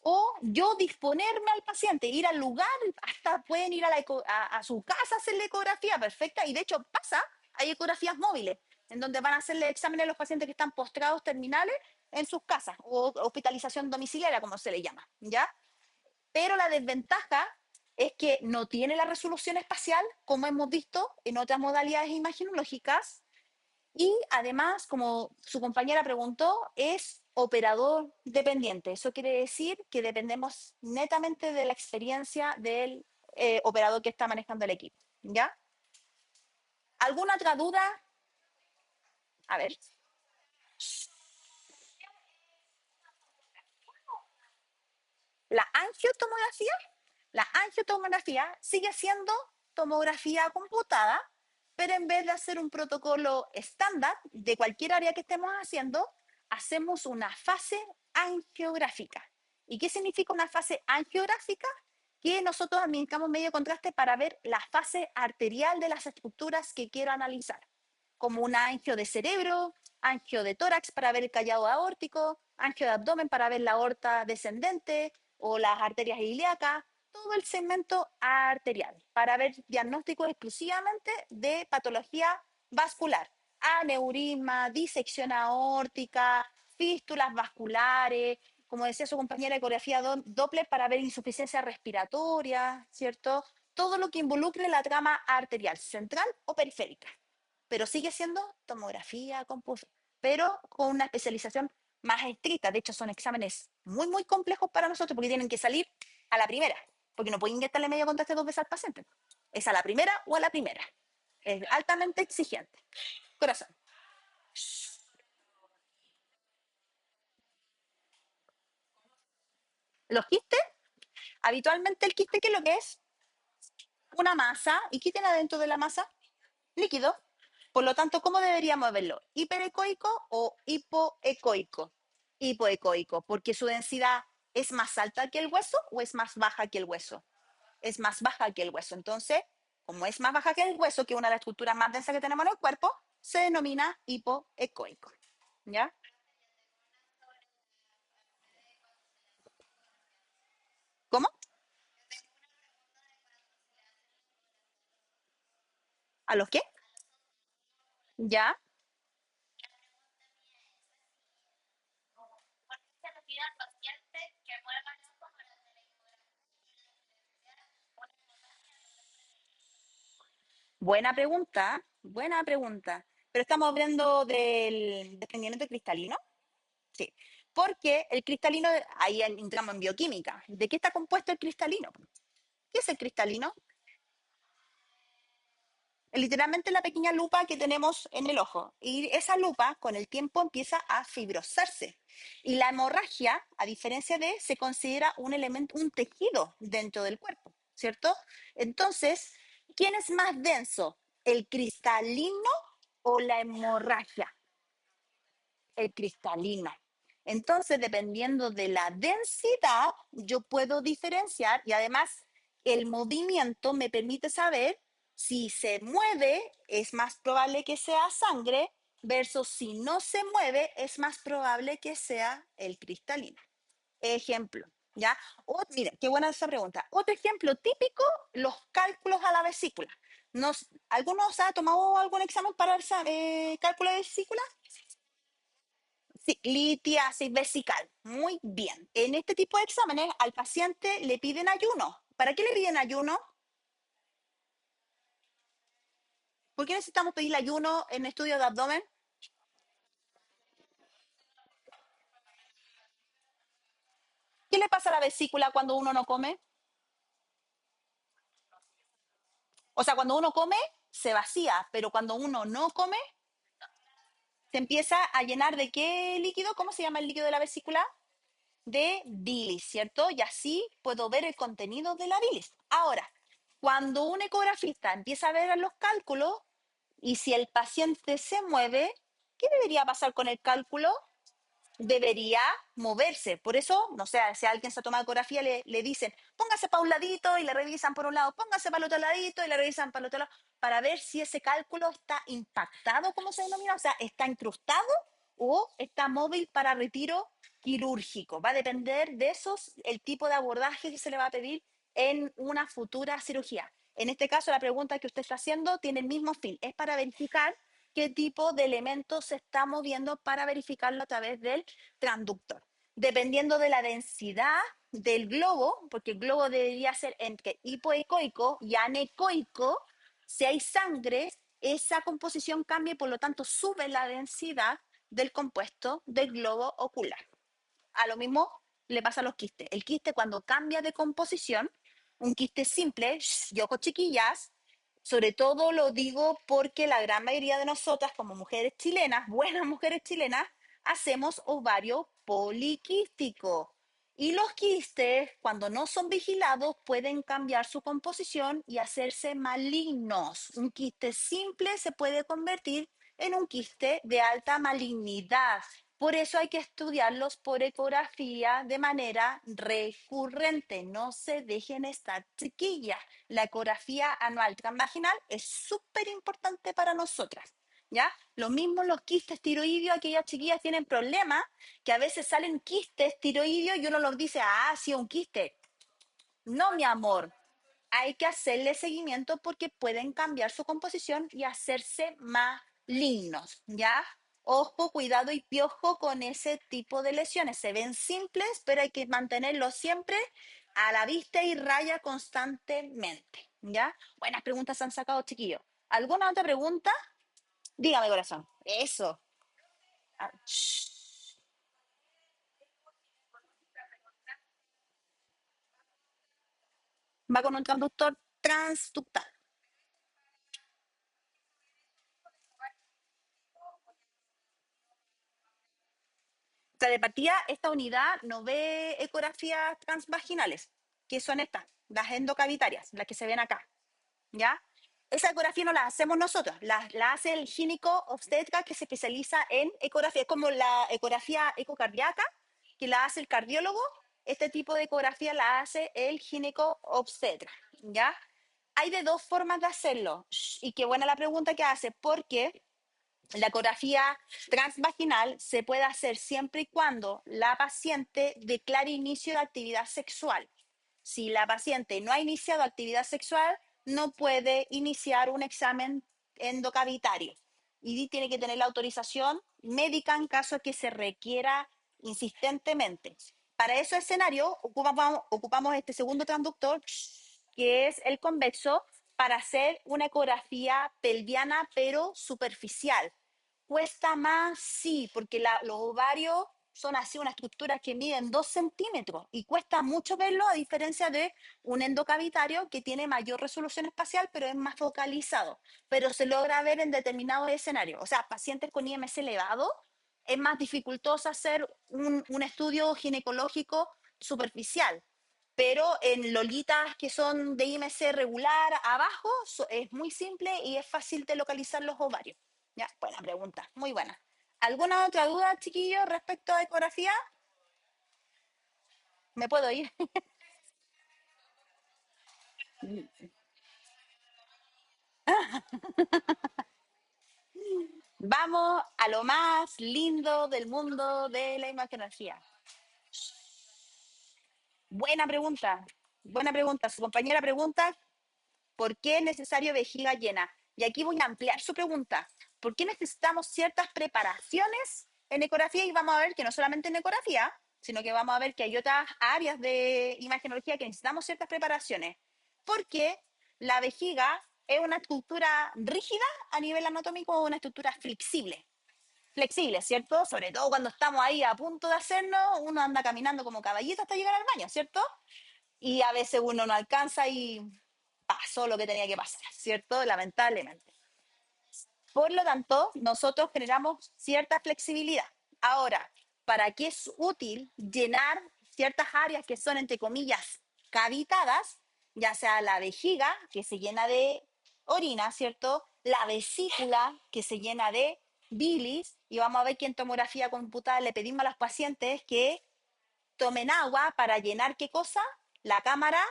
S1: o yo disponerme al paciente, ir al lugar, hasta pueden ir a su casa a hacer la ecografía perfecta. Y de hecho pasa, hay ecografías móviles en donde van a hacerle exámenes a los pacientes que están postrados terminales en sus casas o hospitalización domiciliaria, como se le llama, ¿ya? Pero la desventaja es que no tiene la resolución espacial, como hemos visto en otras modalidades imaginológicas, y además, como su compañera preguntó, es operador dependiente. Eso quiere decir que dependemos netamente de la experiencia del operador que está manejando el equipo. ¿Ya? ¿Alguna otra duda? A ver. La angiotomografía, la angiotomografía sigue siendo tomografía computada, pero en vez de hacer un protocolo estándar de cualquier área que estemos haciendo, hacemos una fase angiográfica. ¿Y qué significa una fase angiográfica? Que nosotros administramos medio contraste para ver la fase arterial de las estructuras que quiero analizar, como una angio de cerebro, angio de tórax para ver el callado aórtico, angio de abdomen para ver la aorta descendente o las arterias ilíacas, todo el segmento arterial para ver diagnósticos exclusivamente de patología vascular, aneurisma, disección aórtica, fístulas vasculares, como decía su compañera, ecografía Doppler para ver insuficiencia respiratoria, ¿cierto? Todo lo que involucre la trama arterial, central o periférica, pero sigue siendo tomografía compuesta, pero con una especialización más estricta. De hecho, son exámenes muy, muy complejos para nosotros porque tienen que salir a la primera, porque no pueden inyectarle medio contraste dos veces al paciente. Es a la primera o a la primera. Es altamente exigente. Corazón. Los quistes, habitualmente el quiste, ¿qué es lo que es? Una masa. ¿Y qué tiene adentro de la masa? Líquido. Por lo tanto, ¿cómo deberíamos verlo? ¿Hiperecoico o hipoecoico? Hipoecoico, porque su densidad es más alta que el hueso o es más baja que el hueso. Es más baja que el hueso. Entonces, como es más baja que el hueso, que es una de las estructuras más densas que tenemos en el cuerpo, se denomina hipoecoico. ¿Ya? ¿Cómo? ¿A los qué? ¿Ya? Buena pregunta, buena pregunta. Pero estamos hablando del desprendimiento cristalino. Sí, porque el cristalino, ahí entramos en bioquímica. ¿De qué está compuesto el cristalino? ¿Qué es el cristalino? Es literalmente la pequeña lupa que tenemos en el ojo. Y esa lupa con el tiempo empieza a fibrosarse. Y la hemorragia, a diferencia de, se considera un elemento, un tejido dentro del cuerpo, ¿cierto? Entonces, ¿quién es más denso? ¿El cristalino o la hemorragia? El cristalino. Entonces, dependiendo de la densidad, yo puedo diferenciar y además el movimiento me permite saber si se mueve, es más probable que sea sangre, versus si no se mueve, es más probable que sea el cristalino. Ejemplo, ¿ya? Mira, qué buena esa pregunta. Otro ejemplo típico, los cálculos a la vesícula. ¿Algunos ha tomado algún examen para el cálculo de vesícula? Sí, litiasis vesical. Muy bien. En este tipo de exámenes al paciente le piden ayuno. ¿Para qué le piden ayuno? ¿Por qué necesitamos pedirle ayuno en estudio de abdomen? ¿Qué le pasa a la vesícula cuando uno no come? O sea, cuando uno come, se vacía, pero cuando uno no come, se empieza a llenar de qué líquido. ¿Cómo se llama el líquido de la vesícula? De bilis, ¿cierto? Y así puedo ver el contenido de la bilis. Ahora, cuando un ecografista empieza a ver los cálculos y si el paciente se mueve, ¿qué debería pasar con el cálculo? Debería moverse. Por eso, no sé, si alguien se toma ecografía, le dicen, póngase para un ladito y le revisan por un lado, póngase para el otro ladito y le revisan para el otro lado, para ver si ese cálculo está impactado, como se denomina, o sea, está incrustado o está móvil para retiro quirúrgico. Va a depender de esos, el tipo de abordaje que se le va a pedir en una futura cirugía. En este caso, la pregunta que usted está haciendo tiene el mismo fin, es para verificar qué tipo de elementos se está moviendo para verificarlo a través del transductor. Dependiendo de la densidad del globo, porque el globo debería ser entre hipoecoico y anecoico, si hay sangre, esa composición cambia y por lo tanto sube la densidad del compuesto del globo ocular. A lo mismo le pasa a los quistes. El quiste cuando cambia de composición, un quiste simple, y ojo chiquillas, sobre todo lo digo porque la gran mayoría de nosotras como mujeres chilenas, buenas mujeres chilenas, hacemos ovario poliquístico. Y los quistes, cuando no son vigilados, pueden cambiar su composición y hacerse malignos. Un quiste simple se puede convertir en un quiste de alta malignidad. Por eso hay que estudiarlos por ecografía de manera recurrente. No se dejen estar chiquillas. La ecografía anual transvaginal es súper importante para nosotras. ¿Ya? Lo mismo los quistes tiroideos, aquellas chiquillas tienen problemas, que a veces salen quistes tiroideos y uno los dice, ah, sí, un quiste. No, mi amor, hay que hacerle seguimiento porque pueden cambiar su composición y hacerse malignos, ¿ya? Ojo, cuidado y piojo con ese tipo de lesiones. Se ven simples, pero hay que mantenerlos siempre a la vista y raya constantemente, ¿ya? Buenas preguntas han sacado, chiquillos. ¿Alguna otra pregunta? Dígame, corazón. Eso. Ah, va con un transductor transductal. O sea, de partida, esta unidad no ve ecografías transvaginales, que son estas, las endocavitarias, las que se ven acá, ¿ya? Esa ecografía no la hacemos nosotros, la hace el gínico obstetra que se especializa en ecografía, es como la ecografía ecocardíaca, que la hace el cardiólogo, este tipo de ecografía la hace el gínico obstetra, ¿ya? Hay de dos formas de hacerlo, y qué buena la pregunta que hace, porque la ecografía transvaginal se puede hacer siempre y cuando la paciente declare inicio de actividad sexual. Si la paciente no ha iniciado actividad sexual, no puede iniciar un examen endocavitario y tiene que tener la autorización médica en caso de que se requiera insistentemente. Para ese escenario ocupamos este segundo transductor, que es el convexo, para hacer una ecografía pelviana, pero superficial. ¿Cuesta más? Sí, porque los ovarios son así una estructura que miden 2 centímetros y cuesta mucho verlo a diferencia de un endocavitario que tiene mayor resolución espacial, pero es más focalizado, pero se logra ver en determinados escenarios. O sea, pacientes con IMC elevado es más dificultoso hacer un estudio ginecológico superficial, pero en lolitas que son de IMC regular abajo es muy simple y es fácil de localizar los ovarios. Ya, buena pregunta, muy buena. ¿Alguna otra duda, chiquillos, respecto a ecografía? ¿Me puedo ir? Vamos a lo más lindo del mundo de la imaginación. Buena pregunta, buena pregunta. Su compañera pregunta, ¿por qué es necesario vejiga llena? Y aquí voy a ampliar su pregunta. ¿Por qué necesitamos ciertas preparaciones en ecografía? Y vamos a ver que no solamente en ecografía, sino que vamos a ver que hay otras áreas de imagenología que necesitamos ciertas preparaciones. Porque la vejiga es una estructura rígida a nivel anatómico o una estructura flexible. Flexible, ¿cierto? Sobre todo cuando estamos ahí a punto de hacernos, uno anda caminando como caballito hasta llegar al baño, ¿cierto? Y a veces uno no alcanza y pasó lo que tenía que pasar, ¿cierto? Lamentablemente. Por lo tanto, nosotros generamos cierta flexibilidad. Ahora, ¿para qué es útil llenar ciertas áreas que son, entre comillas, cavitadas? Ya sea la vejiga, que se llena de orina, ¿cierto? La vesícula, que se llena de bilis. Y vamos a ver que en tomografía computada le pedimos a los pacientes que tomen agua para llenar qué cosa? La cámara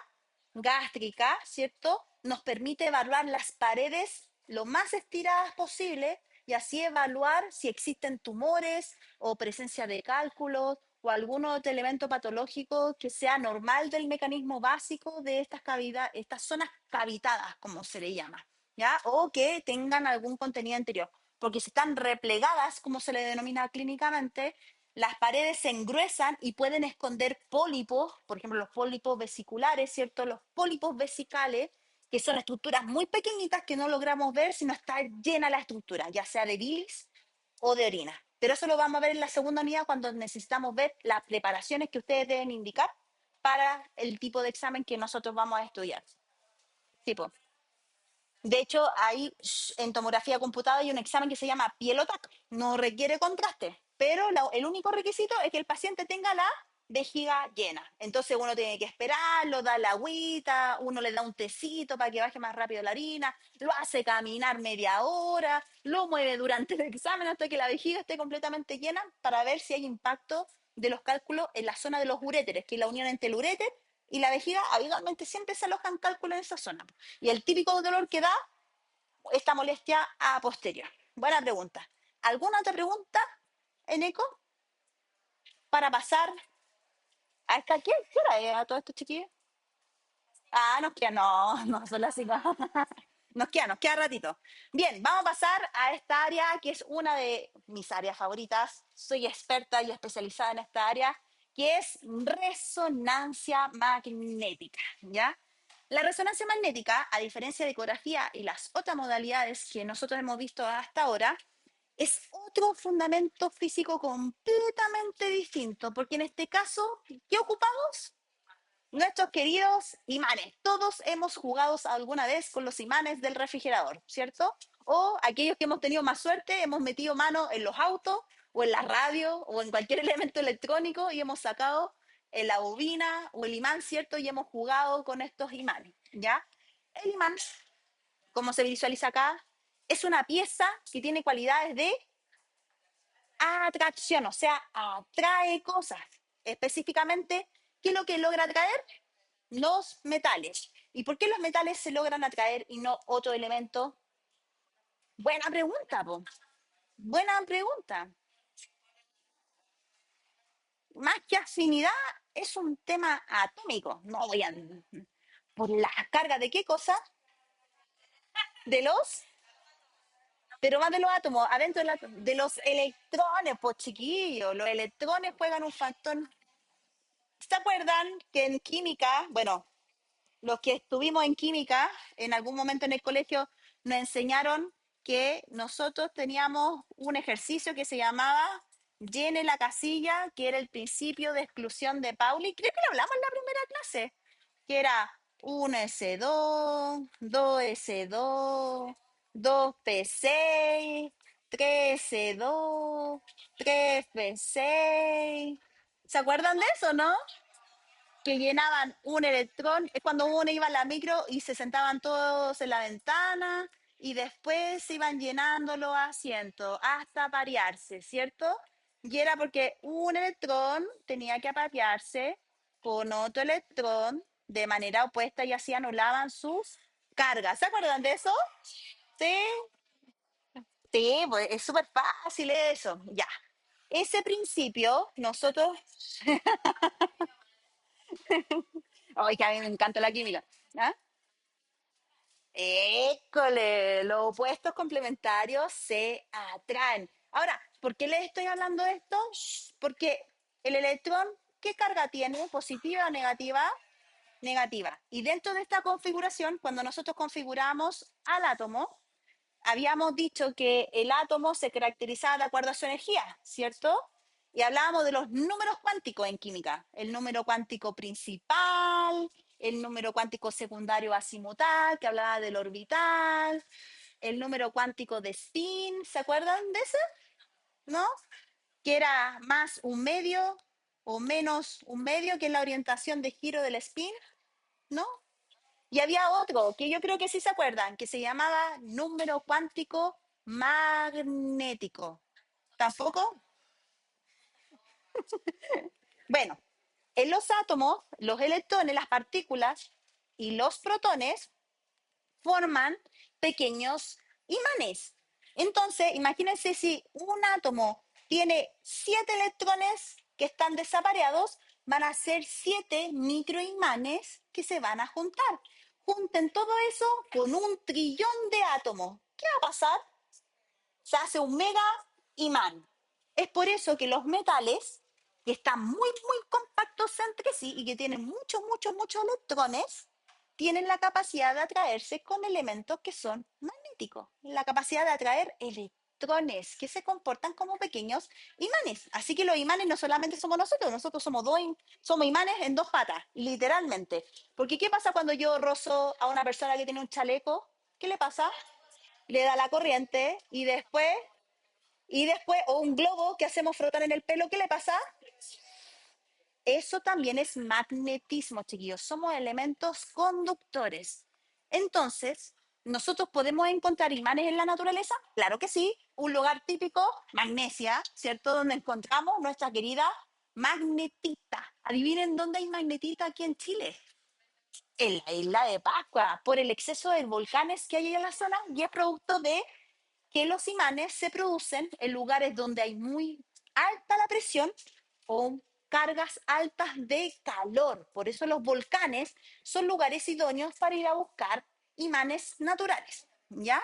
S1: gástrica, ¿cierto? Nos permite evaluar las paredes lo más estiradas posible y así evaluar si existen tumores o presencia de cálculos o algún otro elemento patológico que sea normal del mecanismo básico de estas cavidades, estas zonas cavitadas, como se le llama, ¿ya? O que tengan algún contenido anterior, porque si están replegadas, como se le denomina clínicamente, las paredes se engruesan y pueden esconder pólipos, por ejemplo, los pólipos vesiculares, ¿cierto? Los pólipos vesicales, que son estructuras muy pequeñitas que no logramos ver si no está llena la estructura, ya sea de bilis o de orina. Pero eso lo vamos a ver en la segunda unidad cuando necesitamos ver las preparaciones que ustedes deben indicar para el tipo de examen que nosotros vamos a estudiar. Tipo, de hecho, hay en tomografía computada hay un examen que se llama Pielotac. No requiere contraste, pero el único requisito es que el paciente tenga la vejiga llena. Entonces uno tiene que esperarlo, darle agüita, uno le da un tecito para que baje más rápido la harina, lo hace caminar media hora, lo mueve durante el examen hasta que la vejiga esté completamente llena para ver si hay impacto de los cálculos en la zona de los uréteres, que es la unión entre el uréter y la vejiga. Habitualmente siempre se alojan cálculos en esa zona. Y el típico dolor que da esta molestia a posterior. Buena pregunta. ¿Alguna otra pregunta, Eneco, para pasar a esta? ¿Qué hora es a todos estos chiquillos? Ah, nos queda, no, no, son las 5. Nos queda ratito. Bien, vamos a pasar a esta área que es una de mis áreas favoritas. Soy experta y especializada en esta área, que es resonancia magnética, ¿ya? La resonancia magnética, a diferencia de ecografía y las otras modalidades que nosotros hemos visto hasta ahora, es otro fundamento físico completamente distinto, porque en este caso, ¿qué ocupamos? Nuestros queridos imanes. Todos hemos jugado alguna vez con los imanes del refrigerador, ¿cierto? O aquellos que hemos tenido más suerte, hemos metido mano en los autos o en la radio o en cualquier elemento electrónico y hemos sacado la bobina o el imán, ¿cierto? Y hemos jugado con estos imanes, ¿ya? El imán, como se visualiza acá, es una pieza que tiene cualidades de atracción, o sea, atrae cosas. Específicamente, ¿qué es lo que logra atraer? Los metales. ¿Y por qué los metales se logran atraer y no otro elemento? Buena pregunta, po. Buena pregunta. Más que afinidad, es un tema atómico. No voy a... ¿Por la carga de qué cosa? De los... Pero más de los átomos, adentro de los electrones, pues chiquillos. Los electrones juegan un factor. ¿Se acuerdan que en química, bueno, los que estuvimos en química, en algún momento en el colegio, nos enseñaron que nosotros teníamos un ejercicio que se llamaba llene la casilla, que era el principio de exclusión de Pauli. Creo que lo hablamos en la primera clase, que era 1S2, 2S2, 2P6, 3S2, 3P6. ¿Se acuerdan de eso, no? Que llenaban un electrón, es cuando uno iba a la micro y se sentaban todos en la ventana y después se iban llenando los asientos hasta parearse, ¿cierto? Y era porque un electrón tenía que aparearse con otro electrón de manera opuesta y así anulaban sus cargas. ¿Se acuerdan de eso? Sí, sí, pues es súper fácil eso. Ya. Ese principio, nosotros, ay, que a mí me encanta la química. ¿Ah? École, los opuestos complementarios se atraen. Ahora, ¿por qué les estoy hablando de esto? Porque el electrón, ¿qué carga tiene? ¿Positiva o negativa? Negativa. Y dentro de esta configuración, cuando nosotros configuramos al átomo, habíamos dicho que el átomo se caracterizaba de acuerdo a su energía, ¿cierto? Y hablábamos de los números cuánticos en química. El número cuántico principal, el número cuántico secundario azimutal, que hablaba del orbital, el número cuántico de spin, ¿se acuerdan de ese? ¿No? Que era más un medio o menos un medio, que es la orientación de giro del spin, ¿no? Y había otro que yo creo que sí se acuerdan, que se llamaba número cuántico magnético. ¿Tampoco? Bueno, en los átomos, los electrones, las partículas y los protones forman pequeños imanes. Entonces, imagínense si un átomo tiene 7 electrones que están desapareados, van a ser 7 microimanes que se van a juntar. Junten todo eso con un trillón de átomos. ¿Qué va a pasar? Se hace un mega imán. Es por eso que los metales, que están muy compactos entre sí y que tienen muchos electrones, tienen la capacidad de atraerse con elementos que son magnéticos. La capacidad de atraer electrones que se comportan como pequeños imanes. Así que los imanes no solamente somos nosotros somos somos imanes en dos patas, literalmente. Porque ¿qué pasa cuando yo rozo a una persona que tiene un chaleco? ¿Qué le pasa? Le da la corriente y después, o un globo que hacemos frotar en el pelo, ¿qué le pasa? Eso también es magnetismo, chiquillos. Somos elementos conductores. Entonces, ¿nosotros podemos encontrar imanes en la naturaleza? Claro que sí. Un lugar típico, Magnesia, ¿cierto? Donde encontramos nuestra querida magnetita. Adivinen dónde hay magnetita aquí en Chile. En la isla de Pascua, por el exceso de volcanes que hay en la zona y es producto de que los imanes se producen en lugares donde hay muy alta la presión o cargas altas de calor. Por eso los volcanes son lugares idóneos para ir a buscar imanes naturales, ¿ya?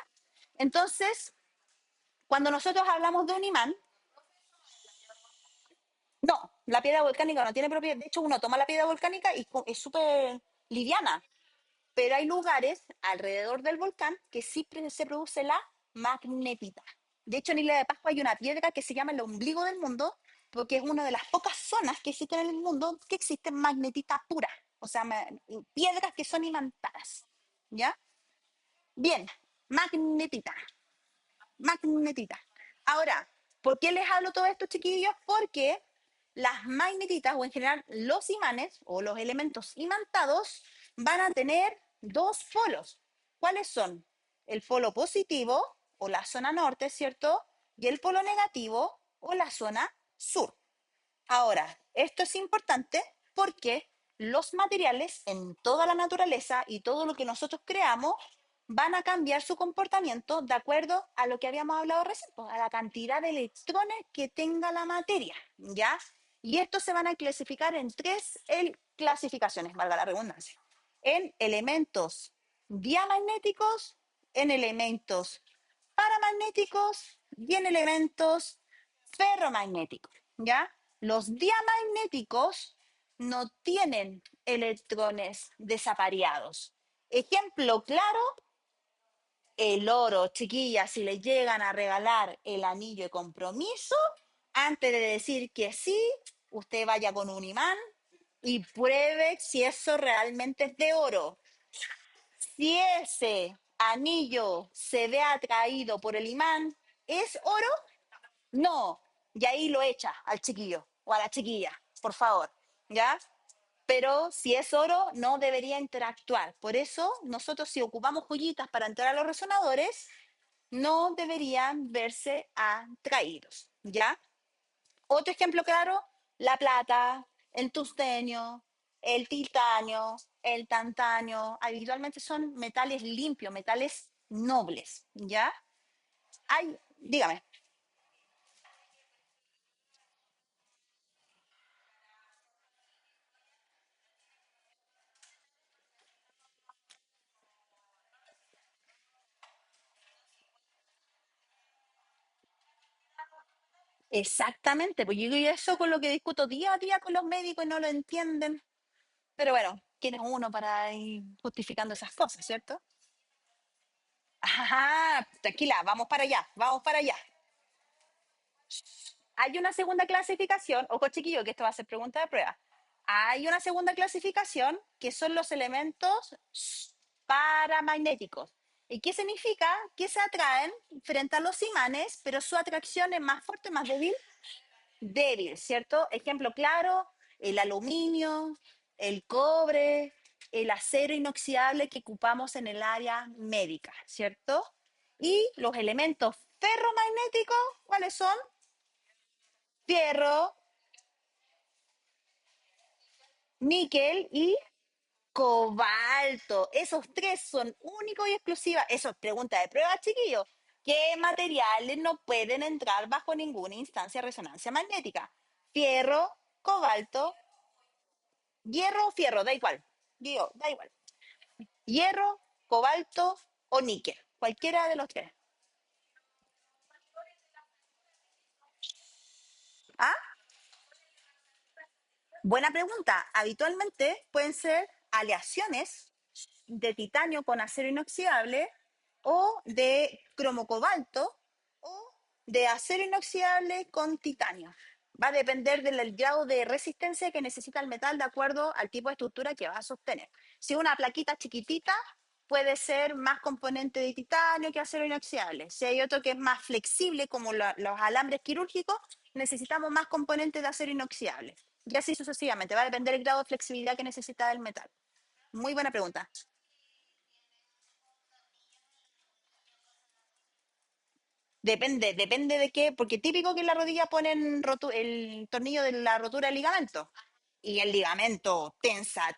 S1: Entonces, cuando nosotros hablamos de un imán, no, la piedra volcánica no tiene propiedad. De hecho, uno toma la piedra volcánica y es súper liviana, pero hay lugares alrededor del volcán que sí se produce la magnetita. De hecho, en Isla de Pascua hay una piedra que se llama el ombligo del mundo, porque es una de las pocas zonas que existen en el mundo que existen magnetita pura, o sea, piedras que son imantadas. ¿Ya? Bien, magnetita magnetita. Ahora, ¿por qué les hablo todo esto, chiquillos? Porque las magnetitas o en general los imanes o los elementos imantados van a tener dos polos. ¿Cuáles son? El polo positivo o la zona norte, ¿cierto? Y el polo negativo o la zona sur. Ahora, esto es importante porque los materiales en toda la naturaleza y todo lo que nosotros creamos van a cambiar su comportamiento de acuerdo a lo que habíamos hablado recién, pues, a la cantidad de electrones que tenga la materia, ¿ya? Y estos se van a clasificar en tres clasificaciones, valga la redundancia, en elementos diamagnéticos, en elementos paramagnéticos y en elementos ferromagnéticos, ¿ya? Los diamagnéticos no tienen electrones desapareados. Ejemplo claro, el oro, chiquillas, si le llegan a regalar el anillo de compromiso, antes de decir que sí, usted vaya con un imán y pruebe si eso realmente es de oro. Si ese anillo se ve atraído por el imán, ¿es oro? No. Y ahí lo echa al chiquillo o a la chiquilla, por favor. ¿Ya? Pero si es oro, no debería interactuar. Por eso, nosotros si ocupamos joyitas para entrar a los resonadores, no deberían verse atraídos. ¿Ya? Otro ejemplo claro, la plata, el tungstenio, el titanio, el tantanio, habitualmente son metales limpios, metales nobles, ¿ya? Hay, dígame, exactamente, pues yo digo eso con lo que discuto día a día con los médicos y no lo entienden, pero bueno, ¿quién es uno para ir justificando esas cosas, cierto? Ajá, tranquila, vamos para allá, vamos para allá. Hay una segunda clasificación, ojo chiquillo, que esto va a ser pregunta de prueba. Hay una segunda clasificación que son los elementos paramagnéticos. ¿Y qué significa? Que se atraen frente a los imanes, pero su atracción es más fuerte, más débil, débil, ¿cierto? Ejemplo claro, el aluminio, el cobre, el acero inoxidable que ocupamos en el área médica, ¿cierto? Y los elementos ferromagnéticos, ¿cuáles son? Fierro, níquel y cobalto. Esos tres son únicos y exclusivos. Eso es pregunta de prueba, chiquillos. ¿Qué materiales no pueden entrar bajo ninguna instancia de resonancia magnética? Fierro, cobalto, hierro o fierro, da igual. Digo, da igual. Hierro, cobalto o níquel. Cualquiera de los tres. ¿Ah? Buena pregunta. Habitualmente pueden ser aleaciones de titanio con acero inoxidable o de cromo cobalto o de acero inoxidable con titanio. Va a depender del grado de resistencia que necesita el metal de acuerdo al tipo de estructura que va a sostener. Si una plaquita chiquitita puede ser más componente de titanio que acero inoxidable. Si hay otro que es más flexible, como los alambres quirúrgicos, necesitamos más componentes de acero inoxidable. Y así sucesivamente. Va a depender del grado de flexibilidad que necesita el metal. Muy buena pregunta. Depende de qué, porque típico que en la rodilla ponen el tornillo de la rotura del ligamento. Y el ligamento tensa,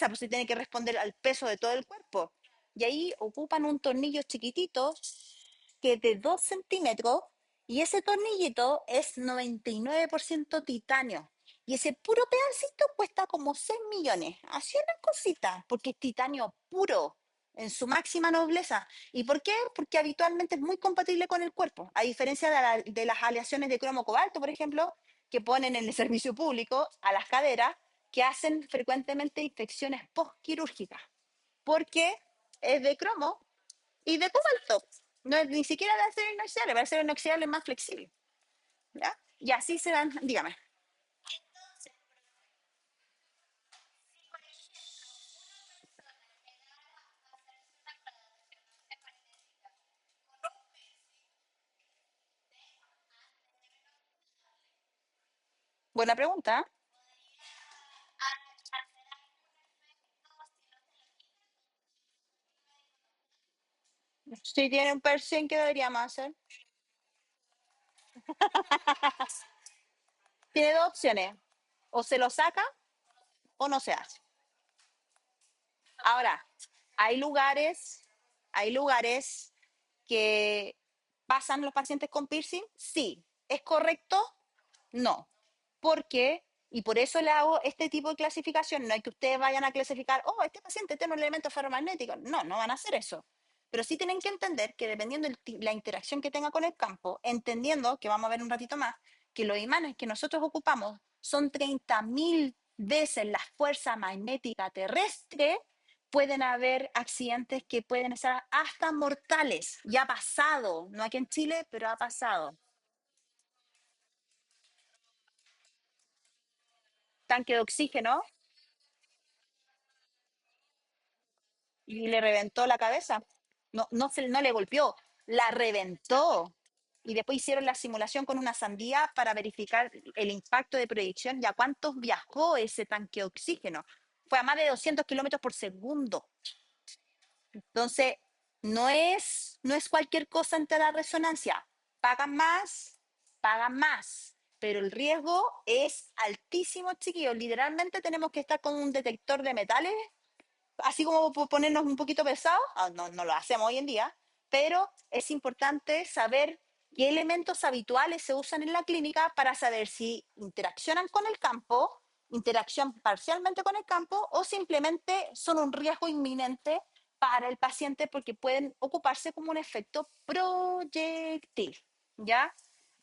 S1: pues se tiene que responder al peso de todo el cuerpo. Y ahí ocupan un tornillo chiquitito que es de 2 centímetros y ese tornillito es 99% titanio. Y ese puro pedacito cuesta como 6 millones. Así una cosita, porque es titanio puro, en su máxima nobleza. ¿Y por qué? Porque habitualmente es muy compatible con el cuerpo. A diferencia de las aleaciones de cromo cobalto, por ejemplo, que ponen en el servicio público a las caderas, que hacen frecuentemente infecciones postquirúrgicas. Porque es de cromo y de cobalto. No es ni siquiera de acero inoxidable, el acero inoxidable es más flexible. ¿Ya? Y así se dan, dígame. Buena pregunta. Si tiene un piercing, ¿qué deberíamos hacer? Tiene dos opciones. O se lo saca o no se hace. Ahora, hay lugares que pasan los pacientes con piercing. Sí. ¿Es correcto? No. ¿Por qué? Y por eso le hago este tipo de clasificación. No hay que ustedes vayan a clasificar, oh, este paciente tiene un elemento ferromagnético. No, no van a hacer eso. Pero sí tienen que entender que dependiendo de la interacción que tenga con el campo, entendiendo que vamos a ver un ratito más, que los imanes que nosotros ocupamos son 30.000 veces la fuerza magnética terrestre, pueden haber accidentes que pueden ser hasta mortales. Ya ha pasado, no aquí en Chile, pero ha pasado. Tanque de oxígeno y le reventó la cabeza. No, no le golpeó, la reventó. Y después hicieron la simulación con una sandía para verificar el impacto de proyección y a cuántos viajó ese tanque de oxígeno. Fue a más de 200 kilómetros por segundo. Entonces, no es cualquier cosa entre la resonancia. Pagan más, pero el riesgo es altísimo, chiquillos. Literalmente tenemos que estar con un detector de metales, así como ponernos un poquito pesados. No, no lo hacemos hoy en día, pero es importante saber qué elementos habituales se usan en la clínica para saber si interaccionan con el campo, interacción parcialmente con el campo o simplemente son un riesgo inminente para el paciente porque pueden ocuparse como un efecto proyectil, ¿ya?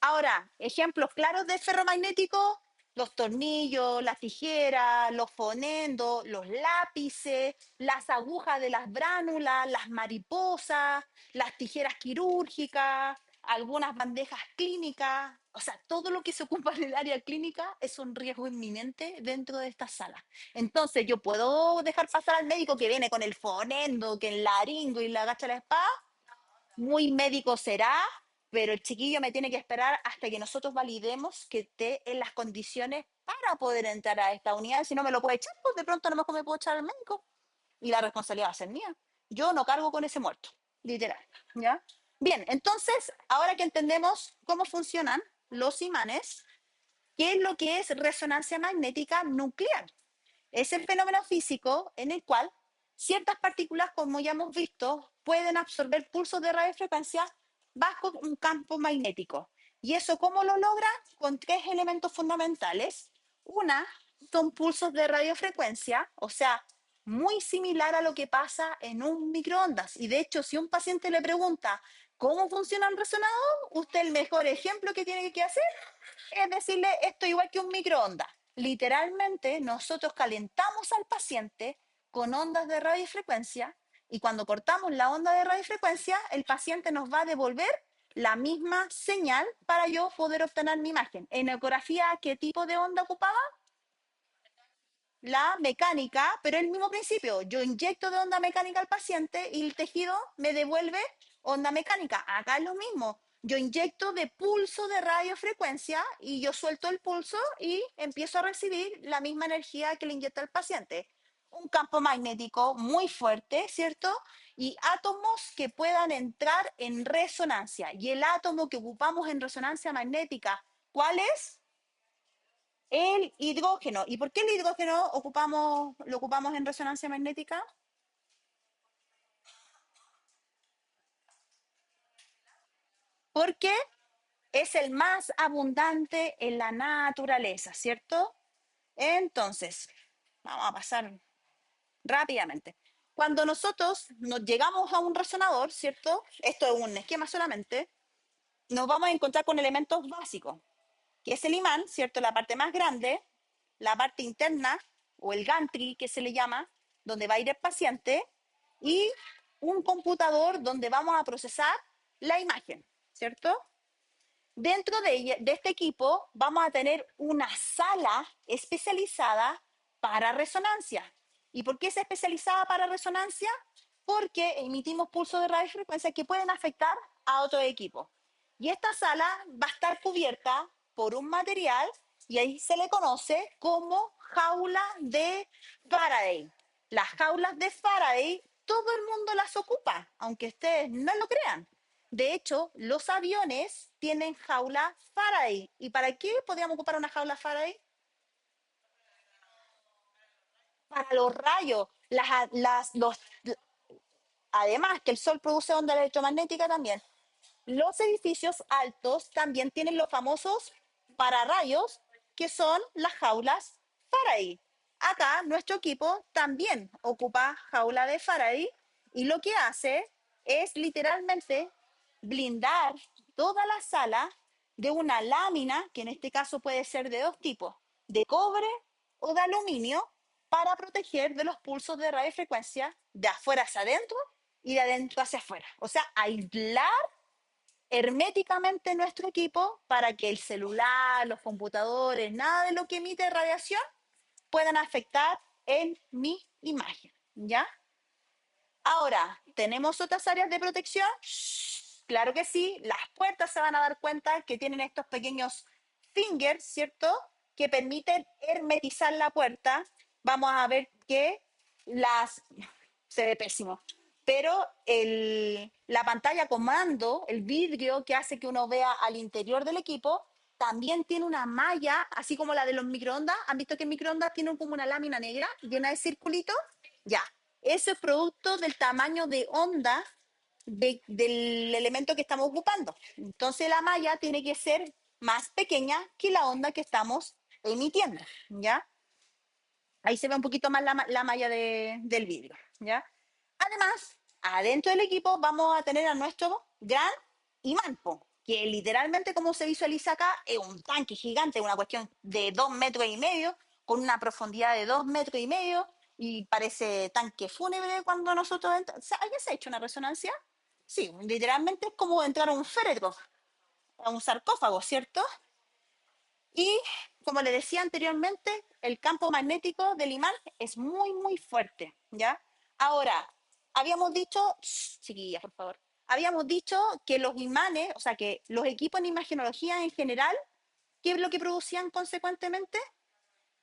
S1: Ahora, ejemplos claros de ferromagnético: los tornillos, las tijeras, los fonendos, los lápices, las agujas de las bránulas, las mariposas, las tijeras quirúrgicas, algunas bandejas clínicas. O sea, todo lo que se ocupa en el área clínica es un riesgo inminente dentro de esta sala. Entonces, yo puedo dejar pasar al médico que viene con el fonendo, que el laringo y la agacha la espada. Muy médico será, pero el chiquillo me tiene que esperar hasta que nosotros validemos que esté en las condiciones para poder entrar a esta unidad. Si no me lo puede echar, pues de pronto a lo mejor me puedo echar al médico y la responsabilidad va a ser mía. Yo no cargo con ese muerto, literal. ¿Ya? Bien, entonces, ahora que entendemos cómo funcionan los imanes, ¿qué es lo que es resonancia magnética nuclear? Es el fenómeno físico en el cual ciertas partículas, como ya hemos visto, pueden absorber pulsos de radiofrecuencia bajo un campo magnético. ¿Y eso cómo lo logra? Con tres elementos fundamentales. Una, son pulsos de radiofrecuencia, o sea, muy similar a lo que pasa en un microondas. Y de hecho, si un paciente le pregunta cómo funciona un resonador, usted el mejor ejemplo que tiene que hacer es decirle esto igual que un microondas. Literalmente nosotros calentamos al paciente con ondas de radiofrecuencia y cuando cortamos la onda de radiofrecuencia, el paciente nos va a devolver la misma señal para yo poder obtener mi imagen. En ecografía, ¿qué tipo de onda ocupaba? La mecánica, pero el mismo principio. Yo inyecto de onda mecánica al paciente y el tejido me devuelve onda mecánica. Acá es lo mismo. Yo inyecto de pulso de radiofrecuencia y yo suelto el pulso y empiezo a recibir la misma energía que le inyecta el paciente. Un campo magnético muy fuerte, ¿cierto? Y átomos que puedan entrar en resonancia. Y el átomo que ocupamos en resonancia magnética, ¿cuál es? El hidrógeno. ¿Y por qué el hidrógeno lo ocupamos en resonancia magnética? Porque es el más abundante en la naturaleza, ¿cierto? Entonces, vamos a pasar rápidamente. Cuando nosotros nos llegamos a un resonador, ¿cierto? Esto es un esquema solamente, nos vamos a encontrar con elementos básicos, que es el imán, ¿cierto? La parte más grande, la parte interna o el gantry que se le llama, donde va a ir el paciente, y un computador donde vamos a procesar la imagen, ¿cierto? Dentro de este equipo vamos a tener una sala especializada para resonancia. ¿Y por qué es especializada para resonancia? Porque emitimos pulsos de radiofrecuencia que pueden afectar a otro equipo. Y esta sala va a estar cubierta por un material y ahí se le conoce como jaula de Faraday. Las jaulas de Faraday todo el mundo las ocupa, aunque ustedes no lo crean. De hecho, los aviones tienen jaula Faraday. ¿Y para qué podríamos ocupar una jaula Faraday? Para los rayos. Además, que el sol produce onda electromagnética también. Los edificios altos también tienen los famosos pararrayos, que son las jaulas Faraday. Acá nuestro equipo también ocupa jaula de Faraday y lo que hace es literalmente blindar toda la sala de una lámina, que en este caso puede ser de dos tipos, de cobre o de aluminio para proteger de los pulsos de radiofrecuencia de afuera hacia adentro y de adentro hacia afuera. O sea, aislar herméticamente nuestro equipo para que el celular, los computadores, nada de lo que emite radiación puedan afectar en mi imagen, ¿ya? Ahora, ¿tenemos otras áreas de protección? Claro que sí, las puertas se van a dar cuenta que tienen estos pequeños fingers, ¿cierto? Que permiten hermetizar la puerta. Vamos a ver que las... Se ve pésimo. Pero la pantalla comando, el vidrio que hace que uno vea al interior del equipo, también tiene una malla, así como la de los microondas. ¿Han visto que el microondas tiene como una lámina negra llena de circulitos? Ya, eso es producto del tamaño de onda del elemento que estamos ocupando. Entonces la malla tiene que ser más pequeña que la onda que estamos emitiendo, ¿ya? Ahí se ve un poquito más la malla del vidrio, ¿ya? Además, adentro del equipo vamos a tener a nuestro gran imán, que literalmente, como se visualiza acá, es un tanque gigante, una cuestión de 2,5 metros, con una profundidad de 2,5 metros, y parece tanque fúnebre cuando nosotros entramos. ¿Alguien se ha hecho una resonancia? Sí, literalmente es como entrar a un féretro, a un sarcófago, ¿cierto? Y como le decía anteriormente, el campo magnético del imán es muy, muy fuerte, ¿ya? Ahora, habíamos dicho, chiquillas, por favor, habíamos dicho que los imanes, o sea, que los equipos en imagenología en general, ¿qué es lo que producían consecuentemente?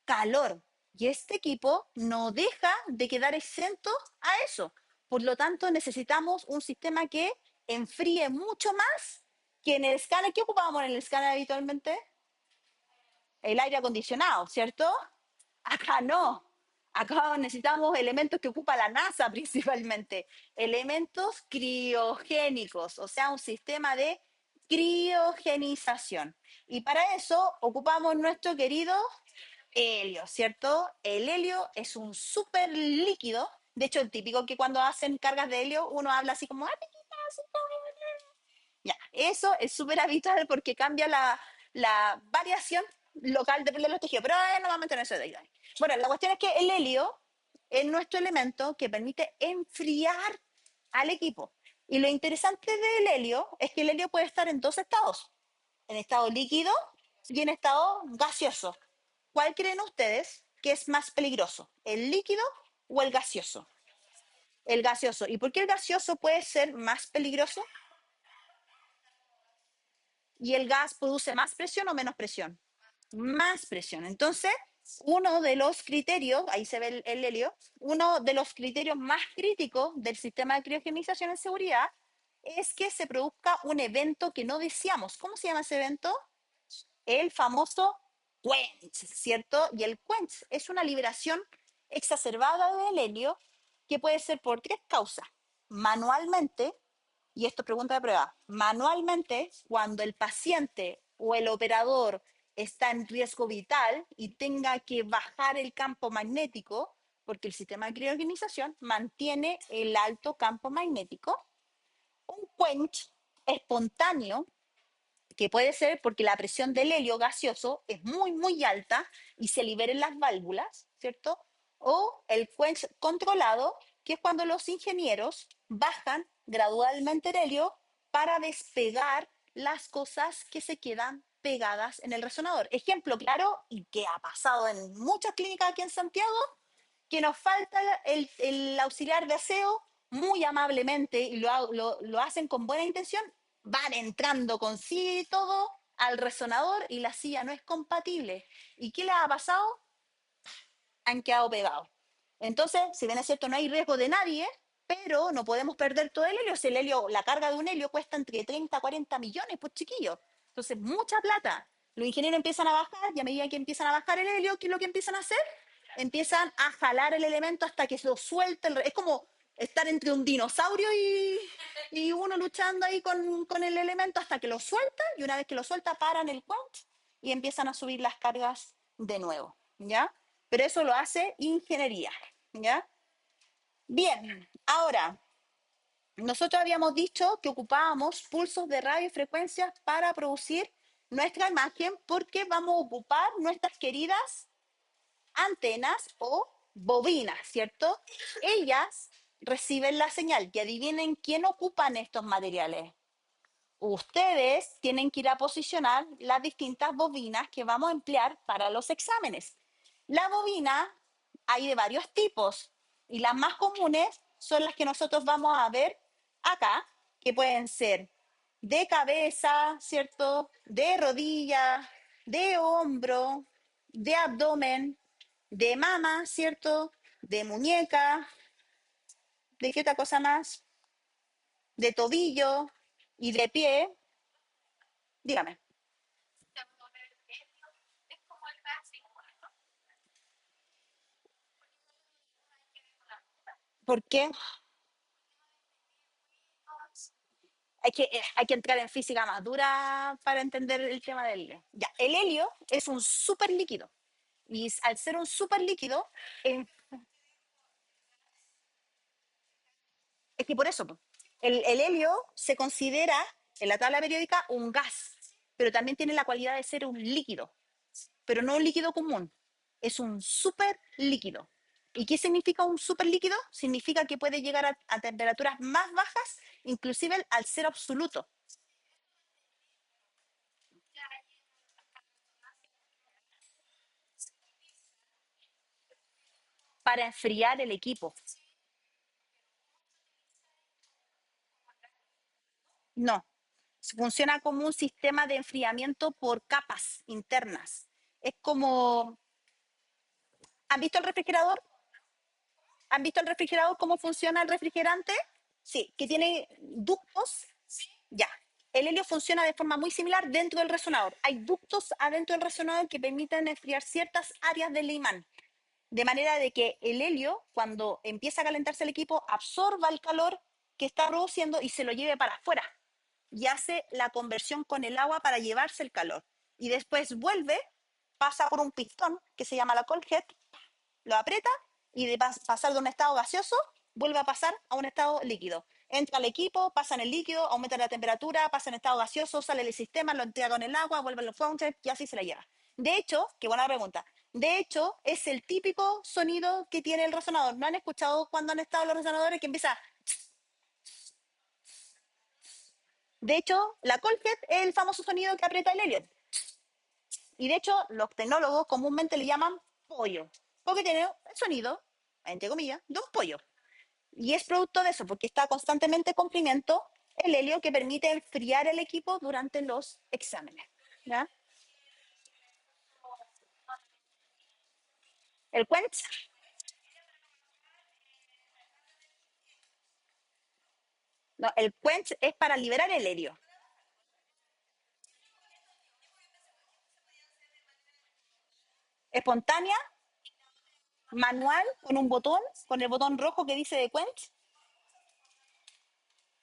S1: Calor. Y este equipo no deja de quedar exento a eso. Por lo tanto, necesitamos un sistema que enfríe mucho más que en el escáner. ¿Qué ocupábamos en el escáner habitualmente? El aire acondicionado, ¿cierto? Acá no. Acá necesitamos elementos que ocupa la NASA principalmente, elementos criogénicos, o sea, un sistema de criogenización. Y para eso ocupamos nuestro querido helio, ¿cierto? El helio es un súper líquido. De hecho, el típico que cuando hacen cargas de helio uno habla así como, ya, eso es súper habitual porque cambia la variación local de los tejidos, pero no vamos a meter en eso de ahí. Bueno, la cuestión es que el helio es nuestro elemento que permite enfriar al equipo. Y lo interesante del helio es que el helio puede estar en dos estados, en estado líquido y en estado gaseoso. ¿Cuál creen ustedes que es más peligroso, el líquido o el gaseoso? El gaseoso. ¿Y por qué el gaseoso puede ser más peligroso? ¿Y el gas produce más presión o menos presión? Más presión. Entonces, uno de los criterios, ahí se ve el helio, uno de los criterios más críticos del sistema de criogenización en seguridad es que se produzca un evento que no deseamos. ¿Cómo se llama ese evento? El famoso quench, ¿cierto? Y el quench es una liberación exacerbada del helio que puede ser por tres causas. Manualmente, y esto es pregunta de prueba, manualmente, cuando el paciente o el operador está en riesgo vital y tenga que bajar el campo magnético, porque el sistema de criogenización mantiene el alto campo magnético. Un quench espontáneo, que puede ser porque la presión del helio gaseoso es muy, muy alta y se liberen las válvulas, ¿cierto? O el quench controlado, que es cuando los ingenieros bajan gradualmente el helio para despegar las cosas que se quedan pegadas en el resonador. Ejemplo claro, y que ha pasado en muchas clínicas aquí en Santiago, que nos falta el auxiliar de aseo muy amablemente y lo hacen con buena intención, van entrando con sí y todo al resonador y la silla no es compatible. ¿Y qué les ha pasado? Han quedado pegados. Entonces, si bien es cierto, no hay riesgo de nadie, pero no podemos perder todo el helio. Si el helio, la carga de un helio cuesta entre 30 a 40 millones, pues chiquillos. Entonces, mucha plata. Los ingenieros empiezan a bajar y a medida que empiezan a bajar el helio, ¿qué es lo que empiezan a hacer? Empiezan a jalar el elemento hasta que se lo suelta. Es como estar entre un dinosaurio y uno luchando ahí con el elemento hasta que lo suelta y una vez que lo suelta paran el quench y empiezan a subir las cargas de nuevo, ¿ya? Pero eso lo hace ingeniería, ¿ya? Bien, ahora, nosotros habíamos dicho que ocupábamos pulsos de radiofrecuencias para producir nuestra imagen porque vamos a ocupar nuestras queridas antenas o bobinas, ¿cierto? Ellas reciben la señal y adivinen quién ocupan estos materiales. Ustedes tienen que ir a posicionar las distintas bobinas que vamos a emplear para los exámenes. La bobina hay de varios tipos y las más comunes son las que nosotros vamos a ver acá, que pueden ser de cabeza, ¿cierto? De rodilla, de hombro, de abdomen, de mama, ¿cierto? De muñeca, ¿de qué otra cosa más? De tobillo y de pie. Dígame, ¿por qué? Hay que entrar en física más dura para entender el tema del helio. Ya, el helio es un súper líquido. Y al ser un súper líquido, es que por eso, po, el helio se considera en la tabla periódica un gas, pero también tiene la cualidad de ser un líquido, pero no un líquido común, es un súper líquido. ¿Y qué significa un súper líquido? Significa que puede llegar a temperaturas más bajas, inclusive al cero absoluto, para enfriar el equipo. No, funciona como un sistema de enfriamiento por capas internas. Es como, ¿han visto el refrigerador? ¿Han visto el refrigerador cómo funciona el refrigerante? Sí, que tiene ductos. Ya. El helio funciona de forma muy similar dentro del resonador. Hay ductos adentro del resonador que permiten enfriar ciertas áreas del imán. De manera de que el helio, cuando empieza a calentarse el equipo, absorba el calor que está produciendo y se lo lleve para afuera. Y hace la conversión con el agua para llevarse el calor. Y después vuelve, pasa por un pistón que se llama la cold head, lo aprieta y de pasar de un estado gaseoso vuelve a pasar a un estado líquido. Entra al equipo, pasa en el líquido, aumenta la temperatura, pasa en estado gaseoso, sale del sistema, lo entrega con el agua, vuelve a los fountains y así se la lleva. De hecho, qué buena pregunta, de hecho es el típico sonido que tiene el resonador. ¿No han escuchado cuando han estado los resonadores que empieza? De hecho, la Colhead es el famoso sonido que aprieta el Elliot. Y de hecho, los tecnólogos comúnmente le llaman pollo, porque tiene el sonido, entre comillas, de un pollo. Y es producto de eso, porque está constantemente comprimiendo el helio que permite enfriar el equipo durante los exámenes. ¿Ya? El quench, no, el quench es para liberar el helio. Espontánea, manual, con un botón, con el botón rojo que dice de quench,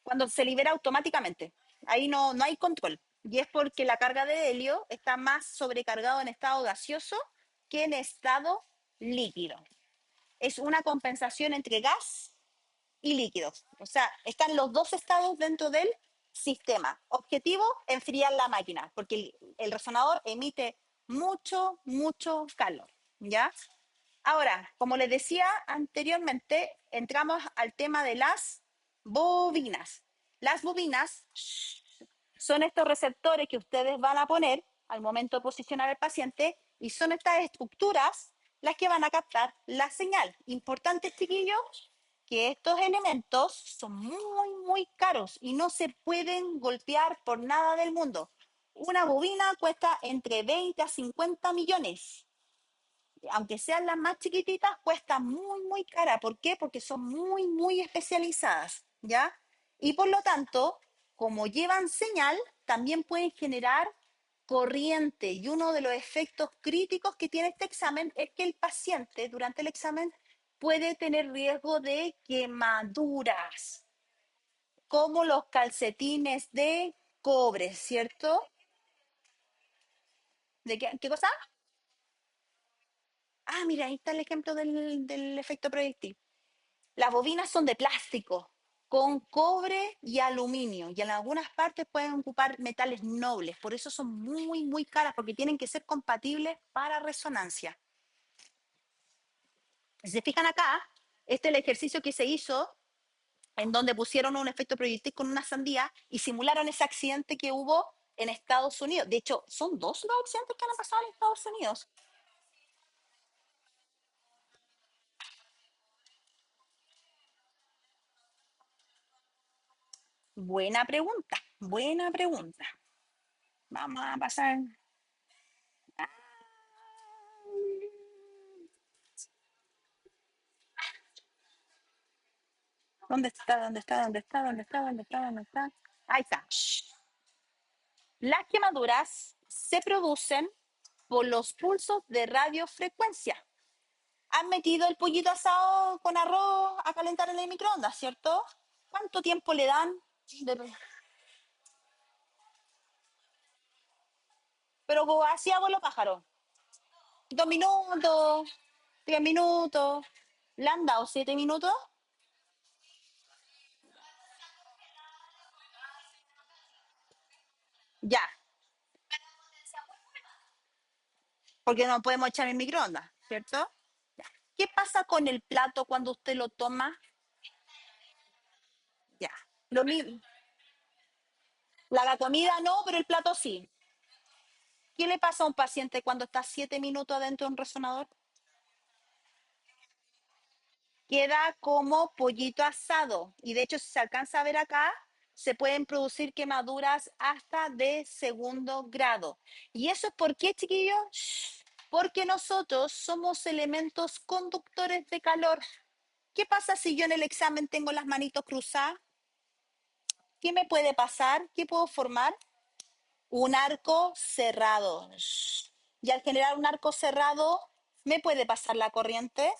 S1: cuando se libera automáticamente. Ahí no hay control. Y es porque la carga de helio está más sobrecargado en estado gaseoso que en estado líquido. Es una compensación entre gas y líquidos. O sea, están los dos estados dentro del sistema. Objetivo, enfriar la máquina, porque el resonador emite mucho calor. ¿Ya? Ahora, como les decía anteriormente, entramos al tema de las bobinas. Las bobinas son estos receptores que ustedes van a poner al momento de posicionar al paciente y son estas estructuras las que van a captar la señal. Importante, chiquillos, que estos elementos son muy caros y no se pueden golpear por nada del mundo. Una bobina cuesta entre 20 a 50 millones, aunque sean las más chiquititas, cuesta muy cara. ¿Por qué? Porque son muy especializadas, ¿ya? Y por lo tanto, como llevan señal, también pueden generar corriente. Y uno de los efectos críticos que tiene este examen es que el paciente durante el examen puede tener riesgo de quemaduras, como los calcetines de cobre, ¿cierto? ¿De qué cosa? Ah, mira, ahí está el ejemplo del efecto proyectil. Las bobinas son de plástico, con cobre y aluminio, y en algunas partes pueden ocupar metales nobles, por eso son muy caras, porque tienen que ser compatibles para resonancia. Si se fijan acá, este es el ejercicio que se hizo en donde pusieron un efecto proyectil con una sandía y simularon ese accidente que hubo en Estados Unidos. De hecho, son dos los accidentes que han pasado en Estados Unidos. Buena pregunta, buena pregunta. Vamos a pasar. ¿Dónde está? ¿Dónde está? ¿Dónde está? ¿Dónde está? ¿Dónde está? ¿Dónde está? Ahí está. Las quemaduras se producen por los pulsos de radiofrecuencia. Han metido el pollito asado con arroz a calentar en el microondas, ¿cierto? ¿Cuánto tiempo le dan? De- Pero así hago los pájaros. 2 minutos, 10 minutos. ¿Le han dado 7 minutos? Ya, porque no podemos echar en microondas, ¿cierto? ¿Qué pasa con el plato cuando usted lo toma? Ya. Lo mismo. La comida no, pero el plato sí. ¿Qué le pasa a un paciente cuando está 7 minutos adentro de un resonador? Queda como pollito asado. Y de hecho, si se alcanza a ver acá, se pueden producir quemaduras hasta de segundo grado. ¿Y eso es por qué, chiquillos? Porque nosotros somos elementos conductores de calor. ¿Qué pasa si yo en el examen tengo las manitos cruzadas? ¿Qué me puede pasar? ¿Qué puedo formar? Un arco cerrado. Y al generar un arco cerrado, ¿me puede pasar la corriente?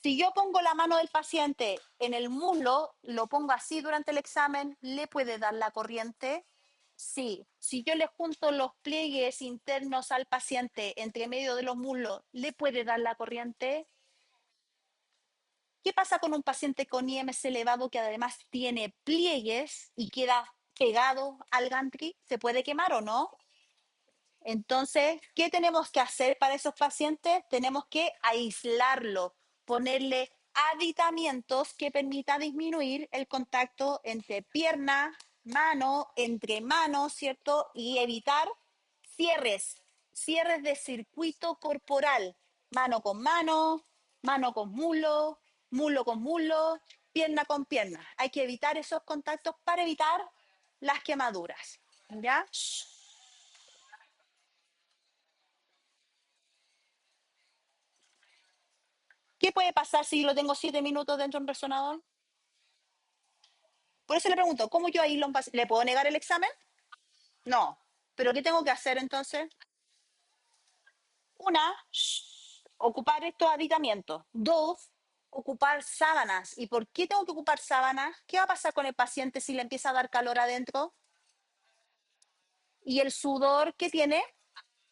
S1: Si yo pongo la mano del paciente en el muslo, lo pongo así durante el examen, ¿le puede dar la corriente? Sí. Si yo le junto los pliegues internos al paciente entre medio de los muslos, ¿le puede dar la corriente? ¿Qué pasa con un paciente con IMC elevado que además tiene pliegues y queda pegado al gantry? ¿Se puede quemar o no? Entonces, ¿qué tenemos que hacer para esos pacientes? Tenemos que aislarlo, ponerle aditamientos que permita disminuir el contacto entre pierna, mano, entre manos, ¿cierto? Y evitar cierres, cierres de circuito corporal, mano con muslo, muslo con muslo, pierna con pierna. Hay que evitar esos contactos para evitar las quemaduras, ¿ya? ¿Qué puede pasar si lo tengo 7 minutos dentro de un resonador? Por eso le pregunto, ¿cómo yo ahí le puedo negar el examen? No. ¿Pero qué tengo que hacer entonces? Una, ocupar estos aditamientos. Dos, ocupar sábanas. ¿Y por qué tengo que ocupar sábanas? ¿Qué va a pasar con el paciente si le empieza a dar calor adentro? Y el sudor que tiene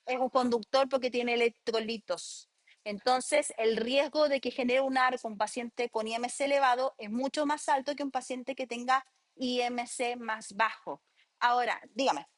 S1: es un conductor porque tiene electrolitos. Entonces, el riesgo de que genere un AR con un paciente con IMC elevado es mucho más alto que un paciente que tenga IMC más bajo. Ahora, dígame,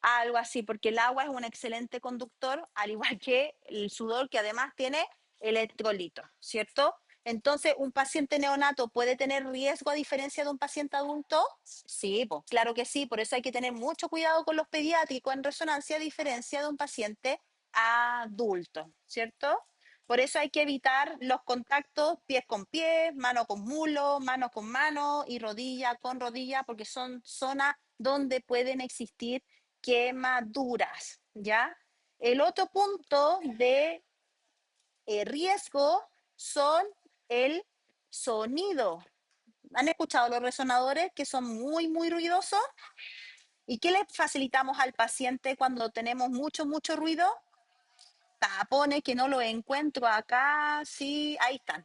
S1: algo así, porque el agua es un excelente conductor, al igual que el sudor, que además tiene electrolitos, ¿cierto? Entonces, ¿un paciente neonato puede tener riesgo a diferencia de un paciente adulto? Sí, pues, claro que sí, por eso hay que tener mucho cuidado con los pediátricos en resonancia a diferencia de un paciente adulto, ¿cierto? Por eso hay que evitar los contactos pies con pies, mano con mulo, mano con mano y rodilla con rodilla, porque son zonas donde pueden existir quemaduras, ¿ya? El otro punto de riesgo son el sonido. ¿Han escuchado los resonadores que son muy, muy ruidosos? ¿Y qué le facilitamos al paciente cuando tenemos mucho, mucho ruido? Tapones que no los encuentro acá, sí, ahí están.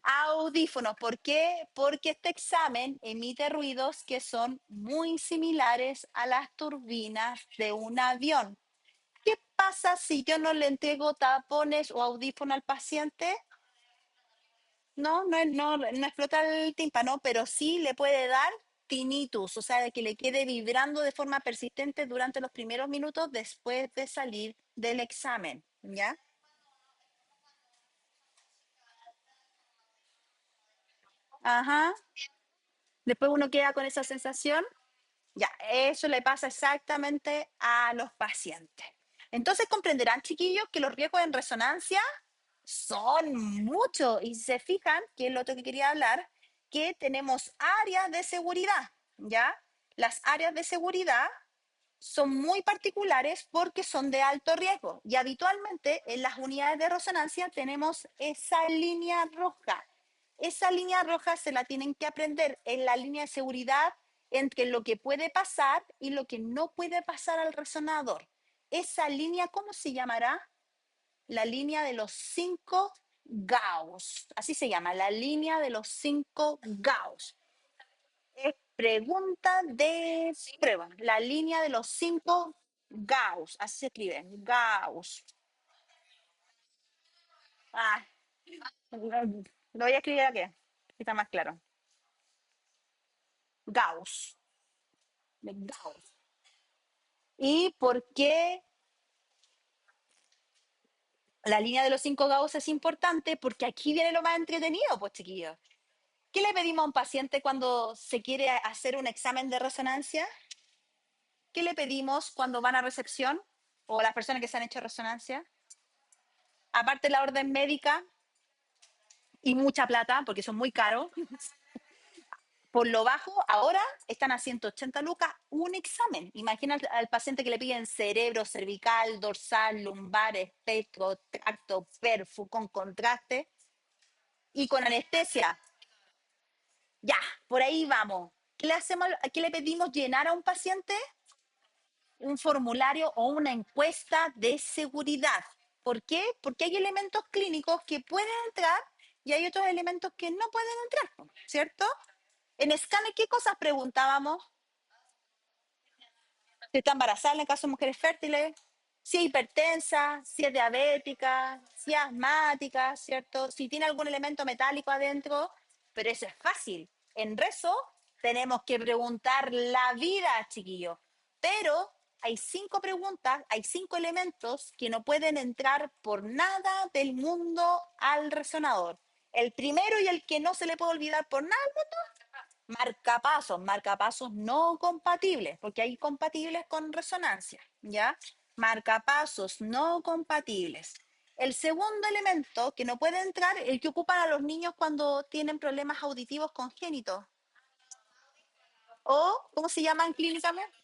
S1: Audífonos, ¿por qué? Porque este examen emite ruidos que son muy similares a las turbinas de un avión. ¿Qué pasa si yo no le entrego tapones o audífonos al paciente? No explota el tímpano, pero sí le puede dar tinnitus, o sea, de que le quede vibrando de forma persistente durante los primeros minutos después de salir del examen, ¿ya? Ajá. Después uno queda con esa sensación. Ya, eso le pasa exactamente a los pacientes. Entonces comprenderán, chiquillos, que los riesgos en resonancia son muchos. Y se fijan, que es lo otro que quería hablar, que tenemos áreas de seguridad, ¿ya? Las áreas de seguridad son muy particulares porque son de alto riesgo. Y habitualmente en las unidades de resonancia tenemos esa línea roja. Esa línea roja se la tienen que aprender en la línea de seguridad entre lo que puede pasar y lo que no puede pasar al resonador. Esa línea, ¿cómo se llamará? La línea de los 5 Gauss. Así se llama, la línea de los 5 Gauss. Es pregunta de prueba. La línea de los 5 Gauss. Así se escribe. Gauss. Ah, lo voy a escribir aquí. Está más claro. Gauss. De Gauss. ¿Y por qué la línea de los 5 Gauss es importante? Porque aquí viene lo más entretenido, pues chiquillos. ¿Qué le pedimos a un paciente cuando se quiere hacer un examen de resonancia? ¿Qué le pedimos cuando van a recepción o las personas que se han hecho resonancia? Aparte de la orden médica y mucha plata, porque son muy caros, por lo bajo, ahora están a 180 lucas un examen. Imagina al paciente que le piden cerebro, cervical, dorsal, lumbar, espectro, tracto, perfo, con contraste y con anestesia. Ya, por ahí vamos. ¿Qué le hacemos? ¿Qué le pedimos llenar a un paciente? Un formulario o una encuesta de seguridad. ¿Por qué? Porque hay elementos clínicos que pueden entrar y hay otros elementos que no pueden entrar, ¿cierto? En escáner, ¿qué cosas preguntábamos? Si está embarazada en el caso de mujeres fértiles, si es hipertensa, si es diabética, si es asmática, ¿cierto? Si tiene algún elemento metálico adentro, pero eso es fácil. En rezo tenemos que preguntar la vida, chiquillos. Pero hay 5 preguntas, hay 5 elementos que no pueden entrar por nada del mundo al resonador. El primero y el que no se le puede olvidar por nada marcapasos no compatibles, porque hay compatibles con resonancia, ¿ya? Marcapasos no compatibles. El segundo elemento que no puede entrar, el que ocupan a los niños cuando tienen problemas auditivos congénitos, o, ¿cómo se llaman clínicamente?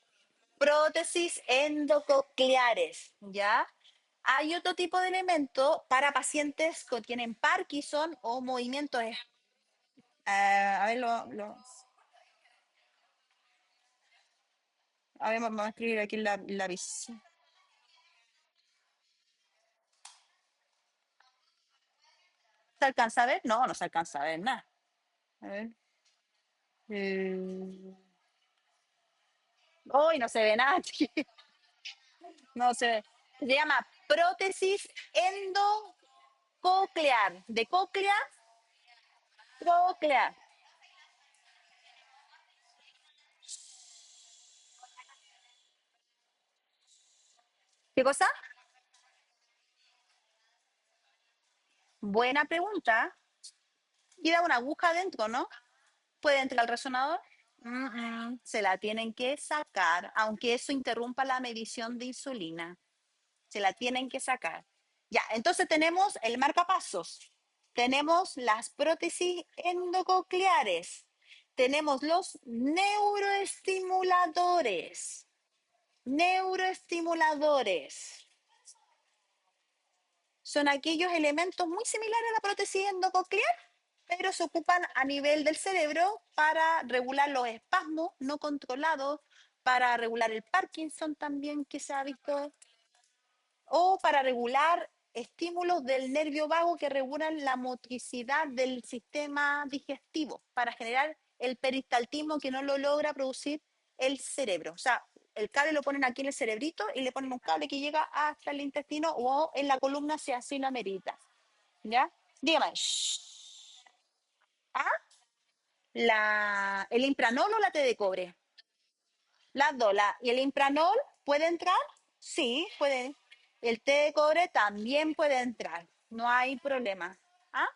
S1: Prótesis endococleares, ¿ya? Hay otro tipo de elemento para pacientes que tienen Parkinson o movimientos. A ver, vamos a escribir aquí en la lápiz. ¿Se alcanza a ver? No, no se alcanza a ver nada. A ver. Eh, Hoy no se ve nada, chiqui. No se ve. Se llama prótesis endococlear. De cóclea, cóclea. ¿Qué cosa? Buena pregunta. Y da una aguja adentro, ¿no? ¿Puede entrar al resonador? Se la tienen que sacar, aunque eso interrumpa la medición de insulina. Se la tienen que sacar. Ya, entonces tenemos el marcapasos, tenemos las prótesis endococleares, tenemos los neuroestimuladores. Neuroestimuladores son aquellos elementos muy similares a la prótesis endococlear, pero se ocupan a nivel del cerebro para regular los espasmos no controlados, para regular el Parkinson también que se ha visto, o para regular estímulos del nervio vago que regulan la motricidad del sistema digestivo, para generar el peristaltismo que no lo logra producir el cerebro. O sea, el cable lo ponen aquí en el cerebrito y le ponen un cable que llega hasta el intestino o en la columna si así lo amerita. ¿Ya? Dígame. Shh. ¿Ah? El impranol o la T de cobre. Las dos. ¿Y el impranol puede entrar? Sí, puede. El té de cobre también puede entrar. No hay problema. ¿Ah?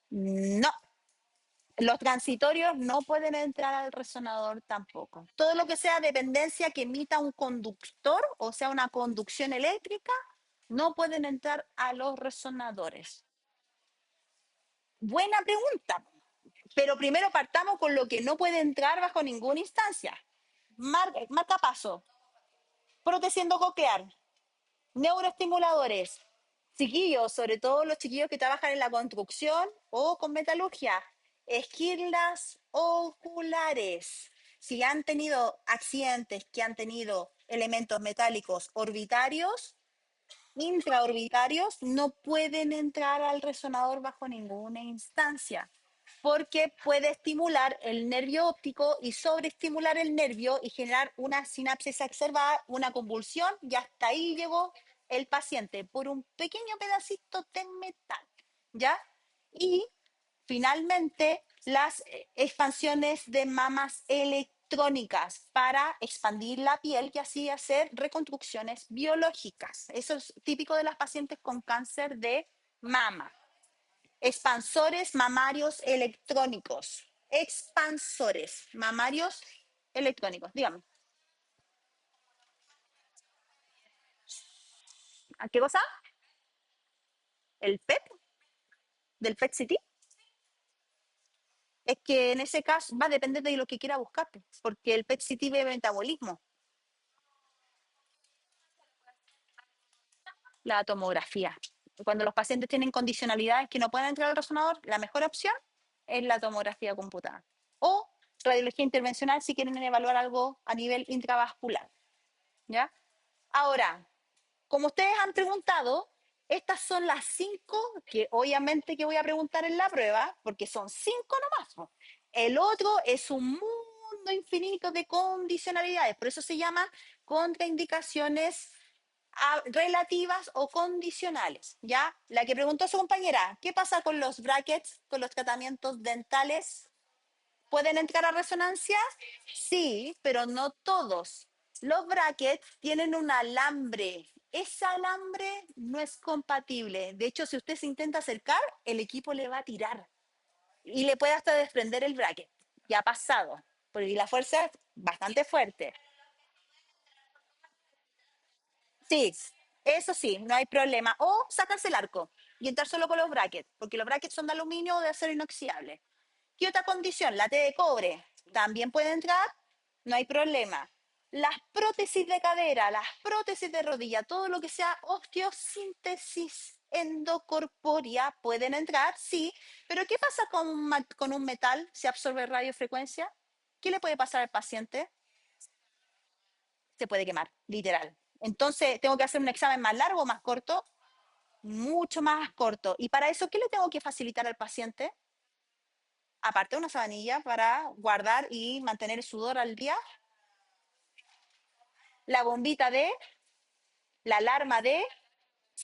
S1: No. Los transitorios no pueden entrar al resonador tampoco. Todo lo que sea dependencia que emita un conductor, o sea, una conducción eléctrica, no pueden entrar a los resonadores. Buena pregunta. Pero primero partamos con lo que no puede entrar bajo ninguna instancia. Marcapaso, prótesis endococlear, neuroestimuladores, chiquillos, sobre todo los chiquillos que trabajan en la construcción o con metalurgia, esquirlas oculares. Si han tenido accidentes que han tenido elementos metálicos orbitarios, intraorbitarios, no pueden entrar al resonador bajo ninguna instancia, porque puede estimular el nervio óptico y sobreestimular el nervio y generar una sinapsis exacerbada, una convulsión, y hasta ahí llegó el paciente por un pequeño pedacito de metal, ¿ya? Y finalmente, las expansiones de mamas electrónicas para expandir la piel y así hacer reconstrucciones biológicas. Eso es típico de las pacientes con cáncer de mama. Expansores mamarios electrónicos. Expansores mamarios electrónicos. Dígame. ¿A qué cosa? ¿El PET? ¿Del PET CT? Es que en ese caso va a depender de lo que quiera buscar, porque el PET CT ve metabolismo. La tomografía. Cuando los pacientes tienen condicionalidades que no pueden entrar al resonador, la mejor opción es la tomografía computada. O radiología intervencional si quieren evaluar algo a nivel intravascular. ¿Ya? Ahora, como ustedes han preguntado, estas son las 5 que obviamente que voy a preguntar en la prueba, porque son 5 nomás. El otro es un mundo infinito de condicionalidades, por eso se llama contraindicaciones relativas o condicionales, ¿ya? La que preguntó su compañera, ¿qué pasa con los brackets, con los tratamientos dentales? ¿Pueden entrar a resonancia? Sí, pero no todos. Los brackets tienen un alambre. Ese alambre no es compatible. De hecho, si usted se intenta acercar, el equipo le va a tirar y le puede hasta desprender el bracket. Ya ha pasado, porque la fuerza es bastante fuerte. Sí, eso sí, no hay problema. O sacarse el arco y entrar solo con los brackets, porque los brackets son de aluminio o de acero inoxidable. ¿Qué otra condición? La T de cobre. También puede entrar, no hay problema. Las prótesis de cadera, las prótesis de rodilla, todo lo que sea osteosíntesis endocorpórea pueden entrar, sí. Pero ¿qué pasa con un metal? ¿Se absorbe radiofrecuencia? ¿Qué le puede pasar al paciente? Se puede quemar, literal. Entonces, ¿tengo que hacer un examen más largo o más corto? Mucho más corto. Y para eso, ¿qué le tengo que facilitar al paciente? Aparte de una sabanilla para guardar y mantener el sudor al día, la bombita de, la alarma de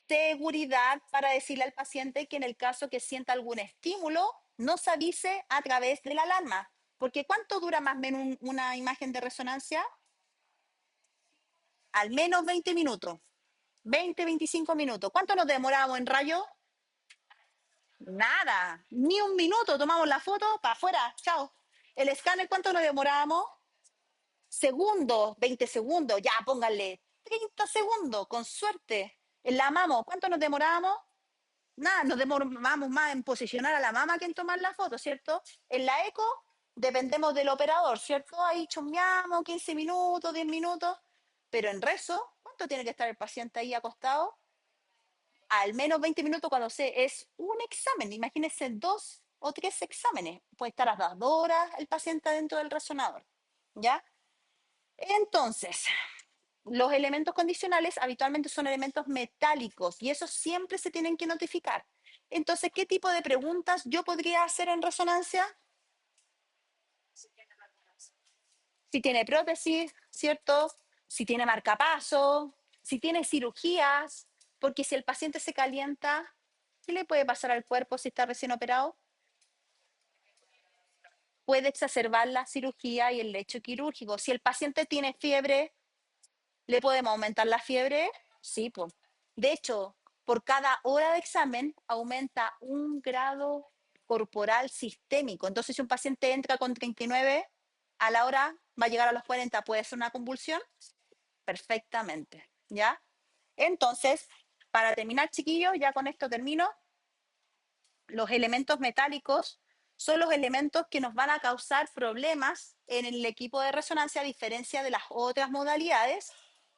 S1: seguridad para decirle al paciente que en el caso que sienta algún estímulo, nos avise a través de la alarma. Porque ¿cuánto dura más o menos una imagen de resonancia? Al menos 20 minutos. 20, 25 minutos. ¿Cuánto nos demoramos en rayo? Nada, ni un minuto. Tomamos la foto, para afuera, chao. El escáner, ¿cuánto nos demorábamos? Segundos, 20 segundos, ya pónganle 30 segundos, con suerte. En la mamo, ¿cuánto nos demorábamos? Nada, nos demoramos más en posicionar a la mama que en tomar la foto, ¿cierto? En la eco dependemos del operador, ¿cierto? Ahí chumbeamos 15 minutos, 10 minutos, pero en rezo, ¿cuánto tiene que estar el paciente ahí acostado? Al menos 20 minutos cuando es un examen. Imagínense 2 o 3 exámenes. Puede estar a las 2 horas el paciente dentro del resonador. ¿Ya? Entonces, los elementos condicionales habitualmente son elementos metálicos y esos siempre se tienen que notificar. Entonces, ¿qué tipo de preguntas yo podría hacer en resonancia? Si tiene prótesis, ¿cierto? Si tiene marcapaso, si tiene cirugías, porque si el paciente se calienta, ¿qué le puede pasar al cuerpo si está recién operado? Puede exacerbar la cirugía y el lecho quirúrgico. Si el paciente tiene fiebre, ¿le podemos aumentar la fiebre? Sí, pues. De hecho, por cada hora de examen aumenta 1 grado corporal sistémico. Entonces, si un paciente entra con 39, a la hora va a llegar a los 40, ¿puede ser una convulsión? Perfectamente, ¿ya? Entonces, para terminar, chiquillos, ya con esto termino. Los elementos metálicos son los elementos que nos van a causar problemas en el equipo de resonancia a diferencia de las otras modalidades.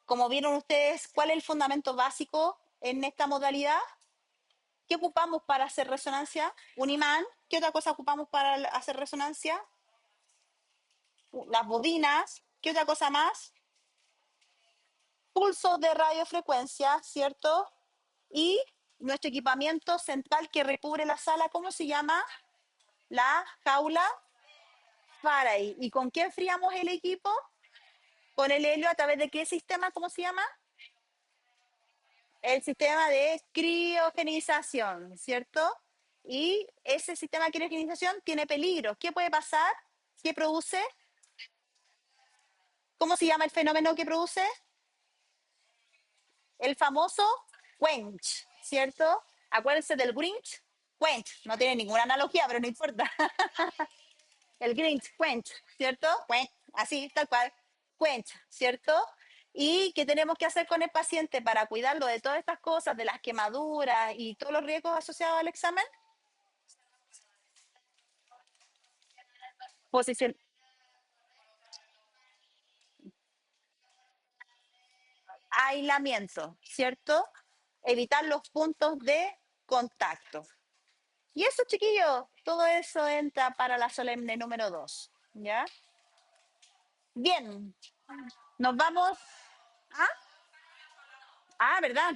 S1: Como vieron ustedes, ¿cuál es el fundamento básico en esta modalidad? ¿Qué ocupamos para hacer resonancia? Un imán. ¿Qué otra cosa ocupamos para hacer resonancia? Las bobinas. ¿Qué otra cosa más? Pulsos de radiofrecuencia, ¿cierto? Y nuestro equipamiento central que recubre la sala, ¿cómo se llama? La jaula Faraday. ¿Y con qué enfriamos el equipo? Con el helio a través de qué sistema, ¿cómo se llama? El sistema de criogenización, ¿cierto? Y ese sistema de criogenización tiene peligros. ¿Qué puede pasar? ¿Qué produce? ¿Cómo se llama el fenómeno que produce? El famoso quench, ¿cierto? Acuérdense del Grinch. Quench, no tiene ninguna analogía, pero no importa. El Grinch, quench, ¿cierto? Quench, así, tal cual. Quench, ¿cierto? ¿Y qué tenemos que hacer con el paciente para cuidarlo de todas estas cosas, de las quemaduras y todos los riesgos asociados al examen? Posición, aislamiento, ¿cierto? Evitar los puntos de contacto. Y eso, chiquillos, todo eso entra para la solemne número 2, ¿ya? Bien, nos vamos. ¿Ah? ¿Verdad?